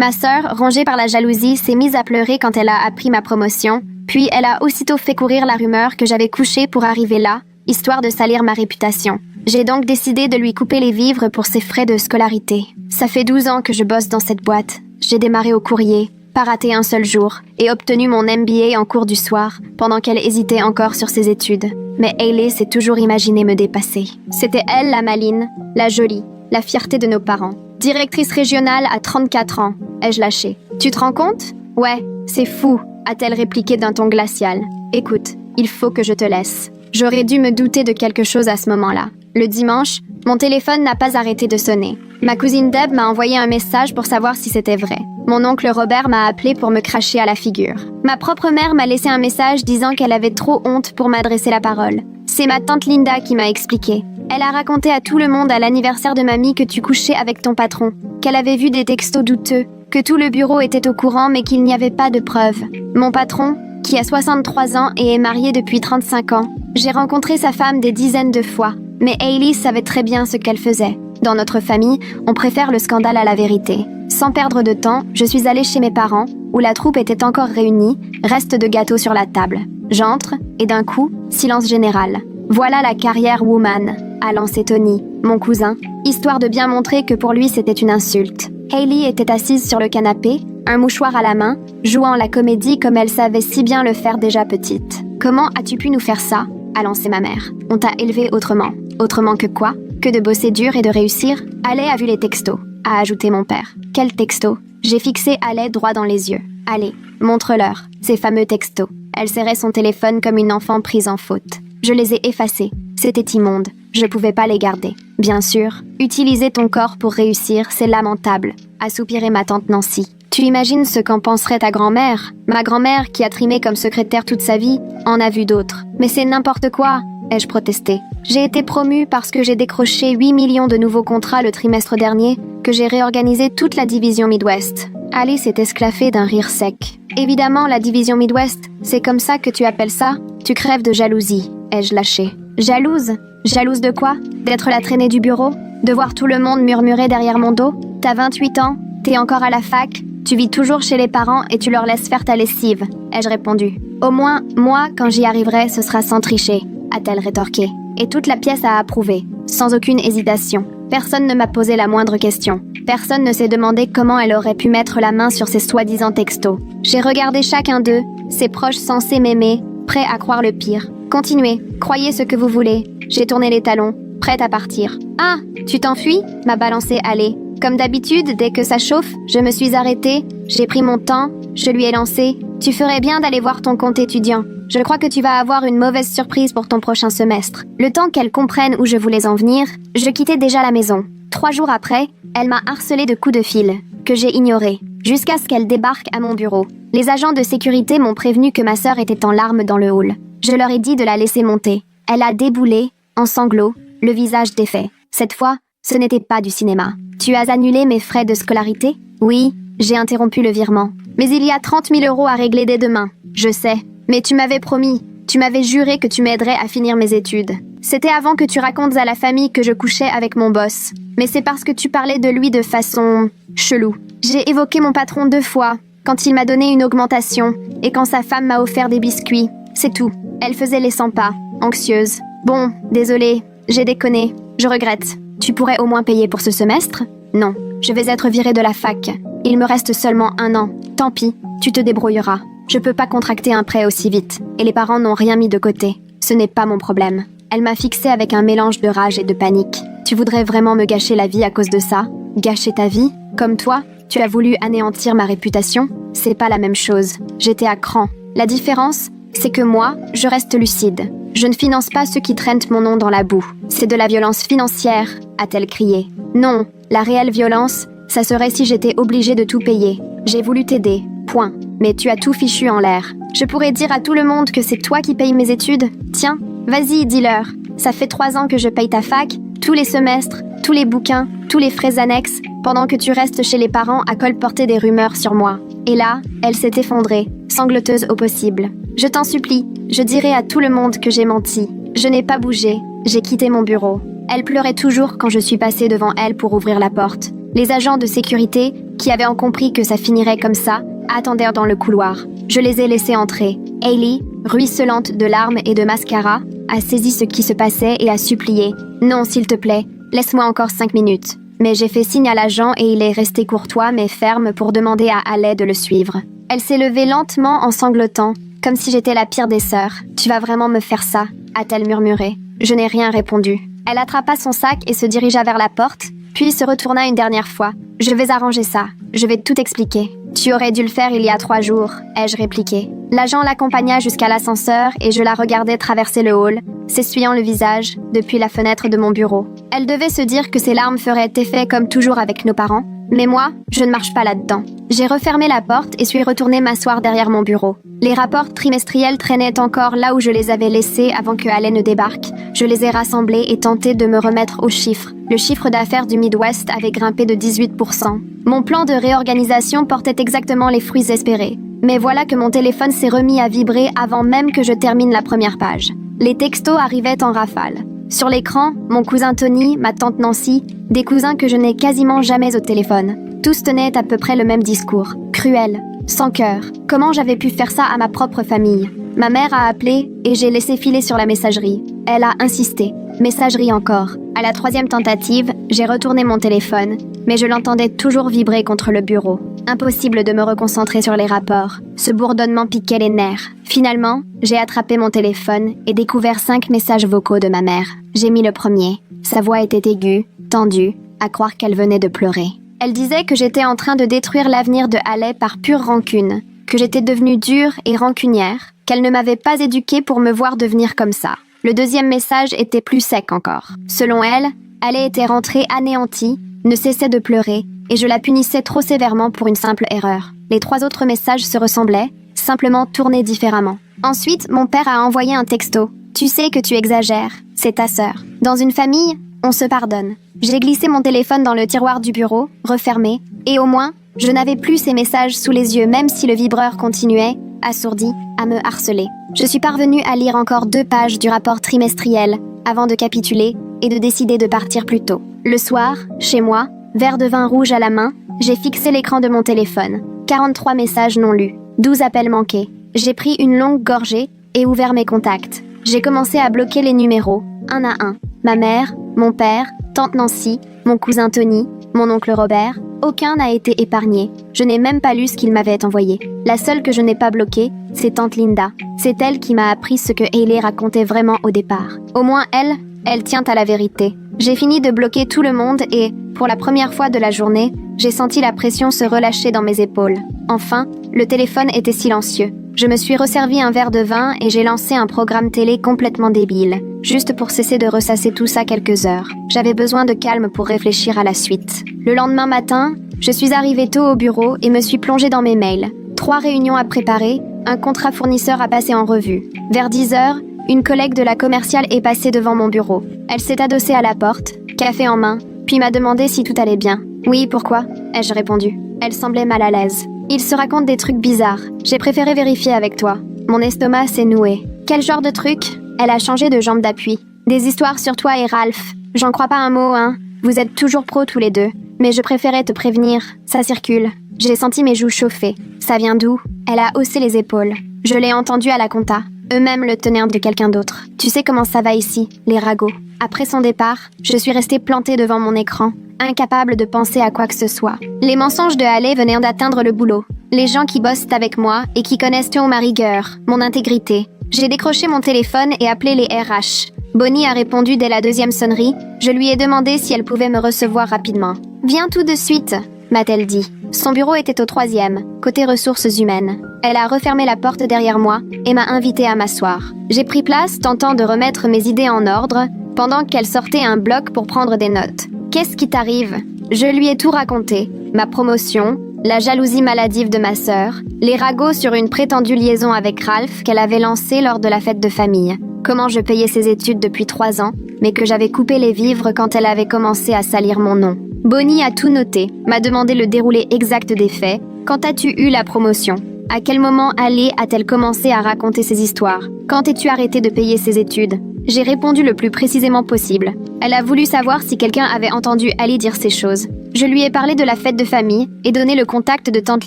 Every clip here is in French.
Ma sœur, rongée par la jalousie, s'est mise à pleurer quand elle a appris ma promotion, puis elle a aussitôt fait courir la rumeur que j'avais couché pour arriver là, histoire de salir ma réputation. J'ai donc décidé de lui couper les vivres pour ses frais de scolarité. Ça fait 12 ans que je bosse dans cette boîte. J'ai démarré au courrier, pas raté un seul jour, et obtenu mon MBA en cours du soir, pendant qu'elle hésitait encore sur ses études. Mais Hailey s'est toujours imaginé me dépasser. C'était elle la maline, la jolie, la fierté de nos parents. Directrice régionale à 34 ans, ai-je lâché. Tu te rends compte? Ouais, c'est fou, a-t-elle répliqué d'un ton glacial. Écoute, il faut que je te laisse. J'aurais dû me douter de quelque chose à ce moment-là. Le dimanche, mon téléphone n'a pas arrêté de sonner. Ma cousine Deb m'a envoyé un message pour savoir si c'était vrai. Mon oncle Robert m'a appelé pour me cracher à la figure. Ma propre mère m'a laissé un message disant qu'elle avait trop honte pour m'adresser la parole. C'est ma tante Linda qui m'a expliqué. Elle a raconté à tout le monde à l'anniversaire de mamie que tu couchais avec ton patron, qu'elle avait vu des textos douteux, que tout le bureau était au courant mais qu'il n'y avait pas de preuves. Mon patron, qui a 63 ans et est marié depuis 35 ans, j'ai rencontré sa femme des dizaines de fois, mais Hailey savait très bien ce qu'elle faisait. Dans notre famille, on préfère le scandale à la vérité. Sans perdre de temps, je suis allée chez mes parents, où la troupe était encore réunie, reste de gâteau sur la table. J'entre, et d'un coup, silence général. Voilà la carrière woman, a lancé Tony, mon cousin, histoire de bien montrer que pour lui c'était une insulte. Hailey était assise sur le canapé, un mouchoir à la main, jouant la comédie comme elle savait si bien le faire déjà petite. « Comment as-tu pu nous faire ça ?» a lancé ma mère. « On t'a élevé autrement. » « Autrement que quoi? Que de bosser dur et de réussir? » Allez a vu les textos, a ajouté mon père. « Quel texto ?» J'ai fixé Allez droit dans les yeux. « Allez, montre-leur, ces fameux textos. » Elle serrait son téléphone comme une enfant prise en faute. Je les ai effacés. C'était immonde. Je pouvais pas les garder. Bien sûr, utiliser ton corps pour réussir, c'est lamentable, a soupiré ma tante Nancy. Tu imagines ce qu'en penserait ta grand-mère? Ma grand-mère, qui a trimé comme secrétaire toute sa vie, en a vu d'autres. Mais c'est n'importe quoi, ai-je protesté. J'ai été promue parce que j'ai décroché 8 millions de nouveaux contrats le trimestre dernier, que j'ai réorganisé toute la division Midwest. Alice s'est esclaffée d'un rire sec. Évidemment, la division Midwest, c'est comme ça que tu appelles ça? Tu crèves de jalousie, ai-je lâché. Jalouse? Jalouse de quoi? D'être la traînée du bureau? De voir tout le monde murmurer derrière mon dos? T'as 28 ans? T'es encore à la fac? Tu vis toujours chez les parents et tu leur laisses faire ta lessive, ai-je répondu. Au moins, moi, quand j'y arriverai, ce sera sans tricher, a-t-elle rétorqué. Et toute la pièce a approuvé, sans aucune hésitation. Personne ne m'a posé la moindre question. Personne ne s'est demandé comment elle aurait pu mettre la main sur ces soi-disant textos. J'ai regardé chacun d'eux, ses proches censés m'aimer, prêts à croire le pire. Continuez, croyez ce que vous voulez. J'ai tourné les talons, prête à partir. Ah, tu t'enfuis? M'a balancé Allez. Comme d'habitude, dès que ça chauffe, je me suis arrêtée, j'ai pris mon temps, je lui ai lancé « Tu ferais bien d'aller voir ton compte étudiant. Je crois que tu vas avoir une mauvaise surprise pour ton prochain semestre. » Le temps qu'elle comprenne où je voulais en venir, je quittais déjà la maison. 3 jours après, elle m'a harcelé de coups de fil, que j'ai ignorés, jusqu'à ce qu'elle débarque à mon bureau. Les agents de sécurité m'ont prévenu que ma sœur était en larmes dans le hall. Je leur ai dit de la laisser monter. Elle a déboulé, en sanglots, le visage défait. Cette fois, ce n'était pas du cinéma. « Tu as annulé mes frais de scolarité? » « Oui, j'ai interrompu le virement. Mais il y a 30 000 € à régler dès demain. » « Je sais, mais tu m'avais promis, tu m'avais juré que tu m'aiderais à finir mes études. C'était avant que tu racontes à la famille que je couchais avec mon boss. Mais c'est parce que tu parlais de lui de façon... chelou. J'ai évoqué mon patron 2 fois, quand il m'a donné une augmentation, et quand sa femme m'a offert des biscuits. C'est tout. Elle faisait les 100 pas, anxieuse. Bon, désolée, j'ai déconné. Je regrette. Tu pourrais au moins payer pour ce semestre? Non, je vais être virée de la fac. Il me reste seulement 1 an. Tant pis, tu te débrouilleras. Je peux pas contracter un prêt aussi vite, et les parents n'ont rien mis de côté. Ce n'est pas mon problème. Elle m'a fixée avec un mélange de rage et de panique. Tu voudrais vraiment me gâcher la vie à cause de ça? Gâcher ta vie? Comme toi, tu as voulu anéantir ma réputation? C'est pas la même chose. J'étais à cran. La différence, c'est que moi, je reste lucide. Je ne finance pas ceux qui traînent mon nom dans la boue. C'est de la violence financière, a-t-elle crié. Non, la réelle violence, ça serait si j'étais obligée de tout payer. J'ai voulu t'aider, point. Mais tu as tout fichu en l'air. Je pourrais dire à tout le monde que c'est toi qui payes mes études. Tiens, vas-y, dis-leur. Ça fait 3 ans que je paye ta fac, tous les semestres, tous les bouquins, tous les frais annexes, pendant que tu restes chez les parents à colporter des rumeurs sur moi. Et là, elle s'est effondrée, sangloteuse au possible. Je t'en supplie, je dirai à tout le monde que j'ai menti. Je n'ai pas bougé, j'ai quitté mon bureau. Elle pleurait toujours quand je suis passée devant elle pour ouvrir la porte. Les agents de sécurité, qui avaient compris que ça finirait comme ça, attendirent dans le couloir. Je les ai laissés entrer. Hailey, ruisselante de larmes et de mascara, a saisi ce qui se passait et a supplié. « Non, s'il te plaît, laisse-moi encore 5 minutes. » Mais j'ai fait signe à l'agent et il est resté courtois mais ferme pour demander à Haley de le suivre. Elle s'est levée lentement en sanglotant, comme si j'étais la pire des sœurs. « Tu vas vraiment me faire ça ?» a-t-elle murmuré. Je n'ai rien répondu. Elle attrapa son sac et se dirigea vers la porte, puis se retourna une dernière fois. « Je vais arranger ça. Je vais tout expliquer. »« Tu aurais dû le faire il y a 3 jours, » ai-je répliqué. L'agent l'accompagna jusqu'à l'ascenseur et je la regardais traverser le hall, s'essuyant le visage, depuis la fenêtre de mon bureau. Elle devait se dire que ses larmes feraient effet comme toujours avec nos parents, mais moi, je ne marche pas là-dedans. J'ai refermé la porte et suis retournée m'asseoir derrière mon bureau. Les rapports trimestriels traînaient encore là où je les avais laissés avant que Haley ne débarque. Je les ai rassemblés et tenté de me remettre aux chiffres. Le chiffre d'affaires du Midwest avait grimpé de 18%. Mon plan de réorganisation portait exactement les fruits espérés. Mais voilà que mon téléphone s'est remis à vibrer avant même que je termine la première page. Les textos arrivaient en rafale. Sur l'écran, mon cousin Tony, ma tante Nancy, des cousins que je n'ai quasiment jamais au téléphone. Tous tenaient à peu près le même discours. Cruel, sans cœur. Comment j'avais pu faire ça à ma propre famille? Ma mère a appelé et j'ai laissé filer sur la messagerie. Elle a insisté. Messagerie encore. À la 3e tentative, j'ai retourné mon téléphone, mais je l'entendais toujours vibrer contre le bureau. Impossible de me reconcentrer sur les rapports. Ce bourdonnement piquait les nerfs. Finalement, j'ai attrapé mon téléphone et découvert 5 messages vocaux de ma mère. J'ai mis le premier. Sa voix était aiguë, tendue, à croire qu'elle venait de pleurer. Elle disait que j'étais en train de détruire l'avenir de Haley par pure rancune, que j'étais devenue dure et rancunière, qu'elle ne m'avait pas éduquée pour me voir devenir comme ça. Le deuxième message était plus sec encore. Selon elle, Haley était rentrée anéantie, ne cessait de pleurer, et je la punissais trop sévèrement pour une simple erreur. Les 3 autres messages se ressemblaient, simplement tournés différemment. Ensuite, mon père a envoyé un texto. « Tu sais que tu exagères, c'est ta sœur. Dans une famille, on se pardonne. » J'ai glissé mon téléphone dans le tiroir du bureau, refermé, et au moins, je n'avais plus ces messages sous les yeux même si le vibreur continuait, assourdi, à me harceler. Je suis parvenue à lire encore 2 pages du rapport trimestriel avant de capituler et de décider de partir plus tôt. Le soir, chez moi, verre de vin rouge à la main, j'ai fixé l'écran de mon téléphone. 43 messages non lus, 12 appels manqués. J'ai pris une longue gorgée et ouvert mes contacts. J'ai commencé à bloquer les numéros, un à un. Ma mère, mon père, tante Nancy, mon cousin Tony, mon oncle Robert, aucun n'a été épargné. Je n'ai même pas lu ce qu'il m'avait envoyé. La seule que je n'ai pas bloquée, c'est tante Linda. C'est elle qui m'a appris ce que Hailey racontait vraiment au départ. Au moins elle tient à la vérité. J'ai fini de bloquer tout le monde et, pour la première fois de la journée, j'ai senti la pression se relâcher dans mes épaules. Enfin, le téléphone était silencieux. Je me suis resservi un verre de vin et j'ai lancé un programme télé complètement débile, juste pour cesser de ressasser tout ça quelques heures. J'avais besoin de calme pour réfléchir à la suite. Le lendemain matin, je suis arrivée tôt au bureau et me suis plongée dans mes mails. 3 réunions à préparer, un contrat fournisseur à passer en revue. Vers 10 heures, une collègue de la commerciale est passée devant mon bureau. Elle s'est adossée à la porte, café en main, puis m'a demandé si tout allait bien. « Oui, pourquoi ?» ai-je répondu. Elle semblait mal à l'aise. « Il se raconte des trucs bizarres. J'ai préféré vérifier avec toi. Mon estomac s'est noué. »« Quel genre de truc ?» Elle a changé de jambe d'appui. « Des histoires sur toi et Ralph. J'en crois pas un mot, hein. Vous êtes toujours pros tous les deux. Mais je préférais te prévenir. Ça circule. » J'ai senti mes joues chauffer. « Ça vient d'où ?» Elle a haussé les épaules. Je l'ai entendu à la compta. Eux-mêmes le tenaient de quelqu'un d'autre. Tu sais comment ça va ici, les ragots. Après son départ, je suis restée plantée devant mon écran, incapable de penser à quoi que ce soit. Les mensonges de Haley venaient d'atteindre le boulot. Les gens qui bossent avec moi et qui connaissent ma rigueur, mon intégrité. J'ai décroché mon téléphone et appelé les RH. Bonnie a répondu dès la 2e sonnerie. Je lui ai demandé si elle pouvait me recevoir rapidement. « Viens tout de suite », m'a-t-elle dit. Son bureau était au 3e, côté ressources humaines. Elle a refermé la porte derrière moi et m'a invitée à m'asseoir. J'ai pris place, tentant de remettre mes idées en ordre, pendant qu'elle sortait un bloc pour prendre des notes. « Qu'est-ce qui t'arrive ?» Je lui ai tout raconté. Ma promotion, la jalousie maladive de ma sœur, les ragots sur une prétendue liaison avec Ralph qu'elle avait lancée lors de la fête de famille. Comment je payais ses études depuis 3 ans, mais que j'avais coupé les vivres quand elle avait commencé à salir mon nom. Bonnie a tout noté, m'a demandé le déroulé exact des faits. Quand as-tu eu la promotion? À quel moment Haley a-t-elle commencé à raconter ses histoires? Quand es-tu arrêté de payer ses études? J'ai répondu le plus précisément possible. Elle a voulu savoir si quelqu'un avait entendu Haley dire ces choses. Je lui ai parlé de la fête de famille et donné le contact de tante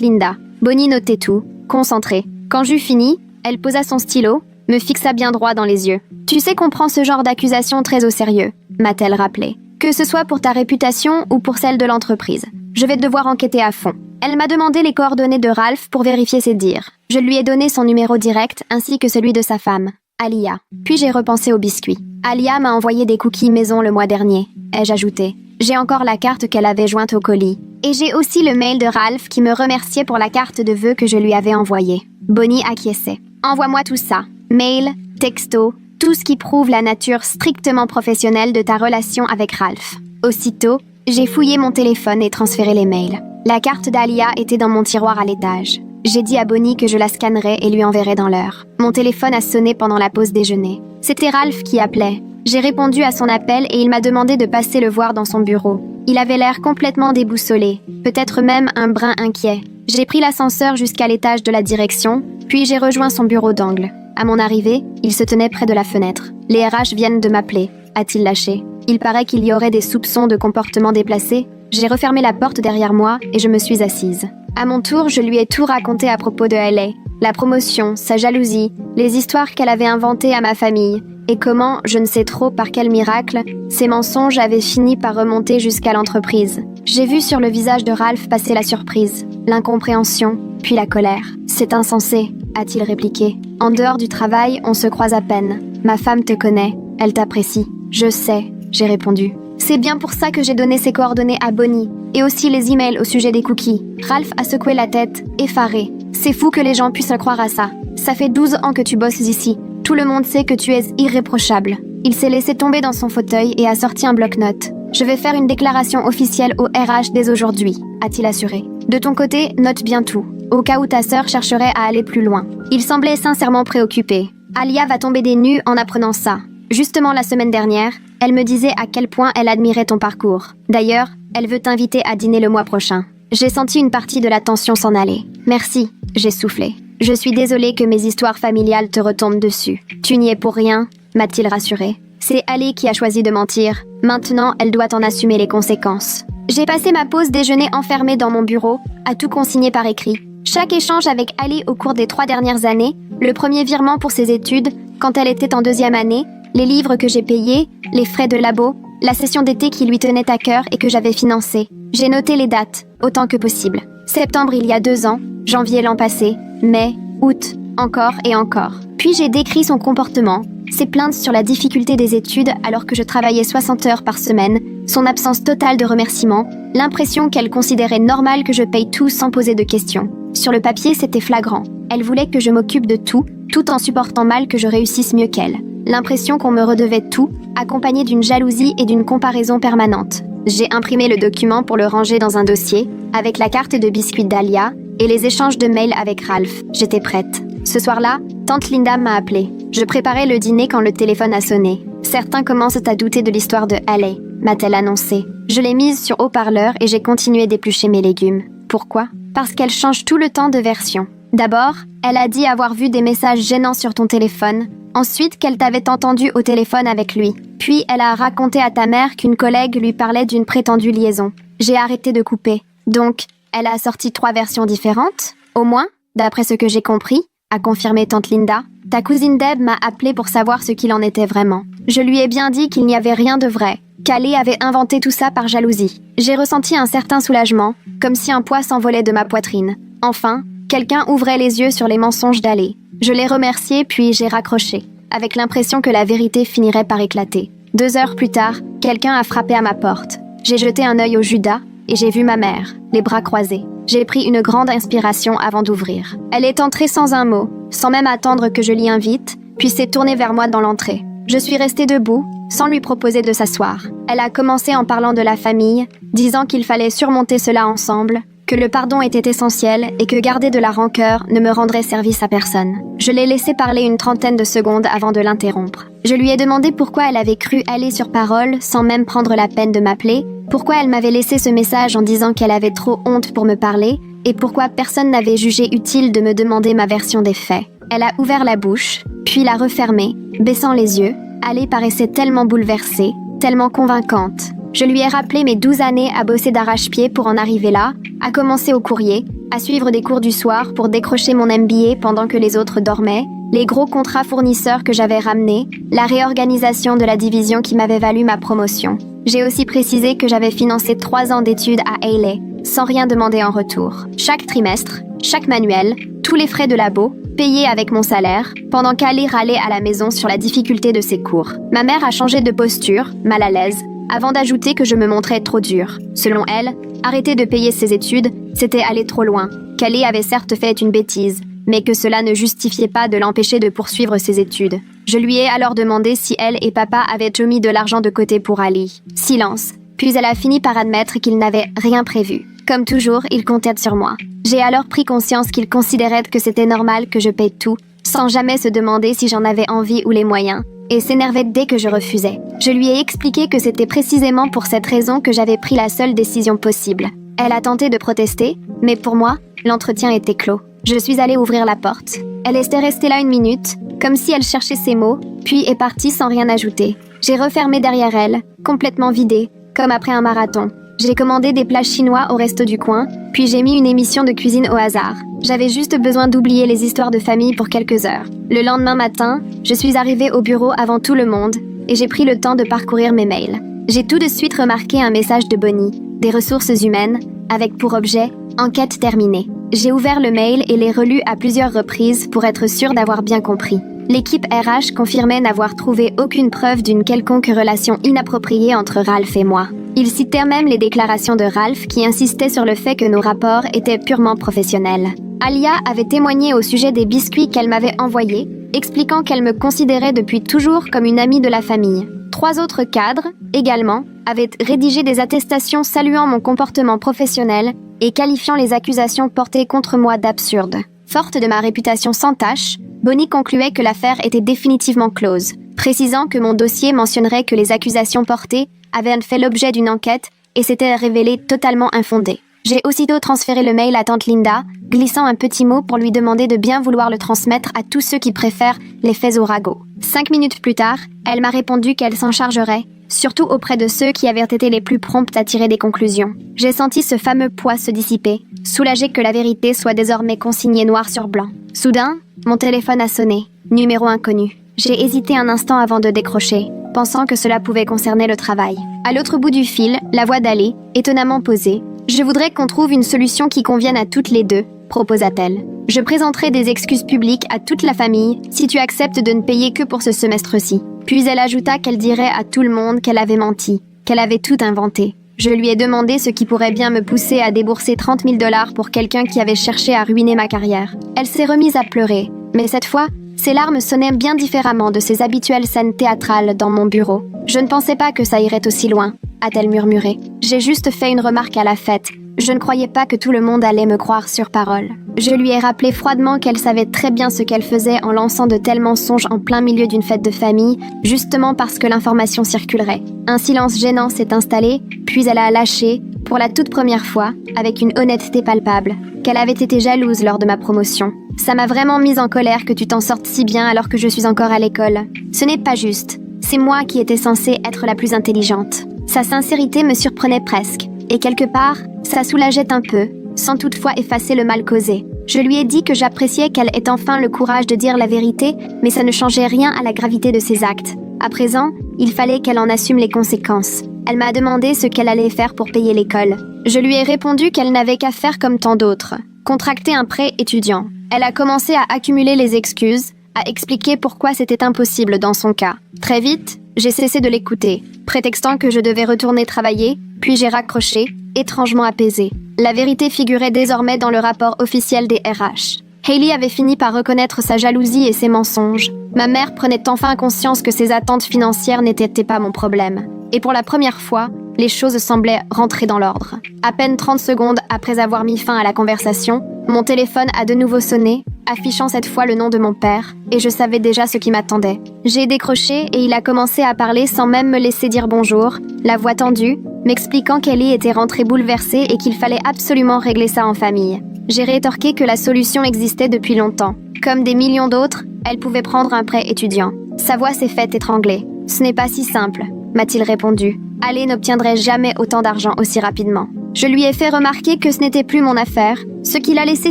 Linda. Bonnie notait tout, concentrée. Quand j'eus fini, elle posa son stylo, me fixa bien droit dans les yeux. « Tu sais qu'on prend ce genre d'accusation très au sérieux », m'a-t-elle rappelé. « Que ce soit pour ta réputation ou pour celle de l'entreprise. Je vais devoir enquêter à fond. » Elle m'a demandé les coordonnées de Ralph pour vérifier ses dires. Je lui ai donné son numéro direct ainsi que celui de sa femme, Alia. Puis j'ai repensé aux biscuits. Alia m'a envoyé des cookies maison le mois dernier, ai-je ajouté. J'ai encore la carte qu'elle avait jointe au colis. Et j'ai aussi le mail de Ralph qui me remerciait pour la carte de vœux que je lui avais envoyée. Bonnie acquiesçait. Envoie-moi tout ça. Mail, texto, tout ce qui prouve la nature strictement professionnelle de ta relation avec Ralph. Aussitôt, j'ai fouillé mon téléphone et transféré les mails. La carte d'Alia était dans mon tiroir à l'étage. J'ai dit à Bonnie que je la scannerais et lui enverrais dans l'heure. Mon téléphone a sonné pendant la pause déjeuner. C'était Ralph qui appelait. J'ai répondu à son appel et il m'a demandé de passer le voir dans son bureau. Il avait l'air complètement déboussolé, peut-être même un brin inquiet. J'ai pris l'ascenseur jusqu'à l'étage de la direction, puis j'ai rejoint son bureau d'angle. À mon arrivée, il se tenait près de la fenêtre. « Les RH viennent de m'appeler », a-t-il lâché. Il paraît qu'il y aurait des soupçons de comportement déplacé. J'ai refermé la porte derrière moi et je me suis assise. À mon tour, je lui ai tout raconté à propos de LA. La promotion, sa jalousie, les histoires qu'elle avait inventées à ma famille, et comment, je ne sais trop par quel miracle, ces mensonges avaient fini par remonter jusqu'à l'entreprise. J'ai vu sur le visage de Ralph passer la surprise, l'incompréhension, puis la colère. « C'est insensé », a-t-il répliqué. « En dehors du travail, on se croise à peine. Ma femme te connaît, elle t'apprécie. »« Je sais », j'ai répondu. C'est bien pour ça que j'ai donné ses coordonnées à Bonnie, et aussi les emails au sujet des cookies. Ralph a secoué la tête, effaré. C'est fou que les gens puissent croire à ça. Ça fait 12 ans que tu bosses ici. Tout le monde sait que tu es irréprochable. Il s'est laissé tomber dans son fauteuil et a sorti un bloc-notes. Je vais faire une déclaration officielle au RH dès aujourd'hui, a-t-il assuré. De ton côté, note bien tout, au cas où ta sœur chercherait à aller plus loin. Il semblait sincèrement préoccupé. Alia va tomber des nues en apprenant ça. Justement la semaine dernière, elle me disait à quel point elle admirait ton parcours. D'ailleurs, elle veut t'inviter à dîner le mois prochain. J'ai senti une partie de la tension s'en aller. Merci, j'ai soufflé. Je suis désolée que mes histoires familiales te retombent dessus. Tu n'y es pour rien, m'a-t-il rassuré. C'est Ali qui a choisi de mentir. Maintenant, elle doit en assumer les conséquences. J'ai passé ma pause déjeuner enfermée dans mon bureau, à tout consigner par écrit. Chaque échange avec Ali au cours des 3 dernières années, le premier virement pour ses études, quand elle était en 2e année, les livres que j'ai payés, les frais de labo, la session d'été qui lui tenait à cœur et que j'avais financée. J'ai noté les dates, autant que possible. Septembre il y a 2 ans, janvier l'an passé, mai, août, encore et encore. Puis j'ai décrit son comportement, ses plaintes sur la difficulté des études alors que je travaillais 60 heures par semaine, son absence totale de remerciements, l'impression qu'elle considérait normal que je paye tout sans poser de questions. Sur le papier, c'était flagrant. Elle voulait que je m'occupe de tout, tout en supportant mal que je réussisse mieux qu'elle. L'impression qu'on me redevait tout, accompagnée d'une jalousie et d'une comparaison permanente. J'ai imprimé le document pour le ranger dans un dossier, avec la carte de biscuits d'Alia et les échanges de mails avec Ralph. J'étais prête. Ce soir-là, tante Linda m'a appelée. Je préparais le dîner quand le téléphone a sonné. Certains commencent à douter de l'histoire de Haley, m'a-t-elle annoncé. Je l'ai mise sur haut-parleur et j'ai continué d'éplucher mes légumes. Pourquoi ? Parce qu'elle change tout le temps de version. D'abord, elle a dit avoir vu des messages gênants sur ton téléphone. Ensuite, qu'elle t'avait entendu au téléphone avec lui. Puis, elle a raconté à ta mère qu'une collègue lui parlait d'une prétendue liaison. J'ai arrêté de couper. Donc, elle a sorti 3 versions différentes, au moins, d'après ce que j'ai compris, a confirmé tante Linda. Ta cousine Deb m'a appelé pour savoir ce qu'il en était vraiment. Je lui ai bien dit qu'il n'y avait rien de vrai, qu'Haley avait inventé tout ça par jalousie. J'ai ressenti un certain soulagement, comme si un poids s'envolait de ma poitrine. Enfin, quelqu'un ouvrait les yeux sur les mensonges d'Haley. Je l'ai remercié puis j'ai raccroché, avec l'impression que la vérité finirait par éclater. 2 heures plus tard, quelqu'un a frappé à ma porte. J'ai jeté un œil au Judas et j'ai vu ma mère, les bras croisés. J'ai pris une grande inspiration avant d'ouvrir. Elle est entrée sans un mot, sans même attendre que je l'y invite, puis s'est tournée vers moi dans l'entrée. Je suis restée debout, sans lui proposer de s'asseoir. Elle a commencé en parlant de la famille, disant qu'il fallait surmonter cela ensemble, que le pardon était essentiel et que garder de la rancœur ne me rendrait service à personne. Je l'ai laissé parler une 30aine de secondes avant de l'interrompre. Je lui ai demandé pourquoi elle avait cru aller sur parole sans même prendre la peine de m'appeler, pourquoi elle m'avait laissé ce message en disant qu'elle avait trop honte pour me parler et pourquoi personne n'avait jugé utile de me demander ma version des faits. Elle a ouvert la bouche, puis l'a refermée, baissant les yeux. Haley paraissait tellement bouleversée, tellement convaincante. Je lui ai rappelé mes 12 années à bosser d'arrache-pied pour en arriver là, à commencer au courrier, à suivre des cours du soir pour décrocher mon MBA pendant que les autres dormaient, les gros contrats fournisseurs que j'avais ramenés, la réorganisation de la division qui m'avait valu ma promotion. J'ai aussi précisé que j'avais financé 3 ans d'études à Hailey, sans rien demander en retour. Chaque trimestre, chaque manuel, tous les frais de labo, payés avec mon salaire, pendant qu'Ali râlait à la maison sur la difficulté de ses cours. Ma mère a changé de posture, mal à l'aise, avant d'ajouter que je me montrais trop dure. Selon elle, arrêter de payer ses études, c'était aller trop loin, qu'Ali avait certes fait une bêtise, mais que cela ne justifiait pas de l'empêcher de poursuivre ses études. Je lui ai alors demandé si elle et papa avaient mis de l'argent de côté pour Ali. Silence. Puis elle a fini par admettre qu'il n'avait rien prévu. Comme toujours, il comptait sur moi. J'ai alors pris conscience qu'il considérait que c'était normal que je paye tout, sans jamais se demander si j'en avais envie ou les moyens, et s'énervait dès que je refusais. Je lui ai expliqué que c'était précisément pour cette raison que j'avais pris la seule décision possible. Elle a tenté de protester, mais pour moi, l'entretien était clos. Je suis allée ouvrir la porte. Elle était restée là 1 minute, comme si elle cherchait ses mots, puis est partie sans rien ajouter. J'ai refermé derrière elle, complètement vidée, comme après un marathon. J'ai commandé des plats chinois au resto du coin, puis j'ai mis une émission de cuisine au hasard. J'avais juste besoin d'oublier les histoires de famille pour quelques heures. Le lendemain matin, je suis arrivée au bureau avant tout le monde, et j'ai pris le temps de parcourir mes mails. J'ai tout de suite remarqué un message de Bonnie, des ressources humaines, avec pour objet « Enquête terminée ». J'ai ouvert le mail et l'ai relu à plusieurs reprises pour être sûre d'avoir bien compris. L'équipe RH confirmait n'avoir trouvé aucune preuve d'une quelconque relation inappropriée entre Ralph et moi. Ils citèrent même les déclarations de Ralph qui insistait sur le fait que nos rapports étaient purement professionnels. Alia avait témoigné au sujet des biscuits qu'elle m'avait envoyés, expliquant qu'elle me considérait depuis toujours comme une amie de la famille. 3 autres cadres, également, avaient rédigé des attestations saluant mon comportement professionnel et qualifiant les accusations portées contre moi d'absurdes. Forte de ma réputation sans tache, Bonnie concluait que l'affaire était définitivement close, précisant que mon dossier mentionnerait que les accusations portées avaient fait l'objet d'une enquête et s'étaient révélées totalement infondées. J'ai aussitôt transféré le mail à tante Linda, glissant un petit mot pour lui demander de bien vouloir le transmettre à tous ceux qui préfèrent les faits au ragot. 5 minutes plus tard, elle m'a répondu qu'elle s'en chargerait, surtout auprès de ceux qui avaient été les plus prompts à tirer des conclusions. J'ai senti ce fameux poids se dissiper, soulagé que la vérité soit désormais consignée noir sur blanc. Soudain, mon téléphone a sonné, numéro inconnu. J'ai hésité un instant avant de décrocher, pensant que cela pouvait concerner le travail. À l'autre bout du fil, la voix d'Ali, étonnamment posée. « Je voudrais qu'on trouve une solution qui convienne à toutes les deux », proposa-t-elle. « Je présenterai des excuses publiques à toute la famille si tu acceptes de ne payer que pour ce semestre-ci. » Puis elle ajouta qu'elle dirait à tout le monde qu'elle avait menti, qu'elle avait tout inventé. Je lui ai demandé ce qui pourrait bien me pousser à débourser 30 000 $ pour quelqu'un qui avait cherché à ruiner ma carrière. Elle s'est remise à pleurer, mais cette fois, ses larmes sonnaient bien différemment de ses habituelles scènes théâtrales dans mon bureau. « Je ne pensais pas que ça irait aussi loin », a-t-elle murmuré. « J'ai juste fait une remarque à la fête. Je ne croyais pas que tout le monde allait me croire sur parole. » Je lui ai rappelé froidement qu'elle savait très bien ce qu'elle faisait en lançant de tels mensonges en plein milieu d'une fête de famille, justement parce que l'information circulerait. Un silence gênant s'est installé, puis elle a lâché, pour la toute première fois, avec une honnêteté palpable, qu'elle avait été jalouse lors de ma promotion. « Ça m'a vraiment mise en colère que tu t'en sortes si bien alors que je suis encore à l'école. Ce n'est pas juste. C'est moi qui étais censée être la plus intelligente. » Sa sincérité me surprenait presque, et quelque part, ça soulageait un peu, sans toutefois effacer le mal causé. Je lui ai dit que j'appréciais qu'elle ait enfin le courage de dire la vérité, mais ça ne changeait rien à la gravité de ses actes. À présent, il fallait qu'elle en assume les conséquences. Elle m'a demandé ce qu'elle allait faire pour payer l'école. Je lui ai répondu qu'elle n'avait qu'à faire comme tant d'autres, contracter un prêt étudiant. Elle a commencé à accumuler les excuses, à expliquer pourquoi c'était impossible dans son cas. Très vite, j'ai cessé de l'écouter, prétextant que je devais retourner travailler, puis j'ai raccroché, étrangement apaisée. La vérité figurait désormais dans le rapport officiel des RH. Hailey avait fini par reconnaître sa jalousie et ses mensonges. Ma mère prenait enfin conscience que ses attentes financières n'étaient pas mon problème. Et pour la première fois, les choses semblaient rentrer dans l'ordre. À peine 30 secondes après avoir mis fin à la conversation, mon téléphone a de nouveau sonné, affichant cette fois le nom de mon père, et je savais déjà ce qui m'attendait. J'ai décroché et il a commencé à parler sans même me laisser dire bonjour, la voix tendue, m'expliquant qu'Ellie était rentrée bouleversée et qu'il fallait absolument régler ça en famille. J'ai rétorqué que la solution existait depuis longtemps. Comme des millions d'autres, elle pouvait prendre un prêt étudiant. Sa voix s'est faite étrangler. « Ce n'est pas si simple », m'a-t-il répondu, Ale n'obtiendrait jamais autant d'argent aussi rapidement. Je lui ai fait remarquer que ce n'était plus mon affaire, ce qui l'a laissé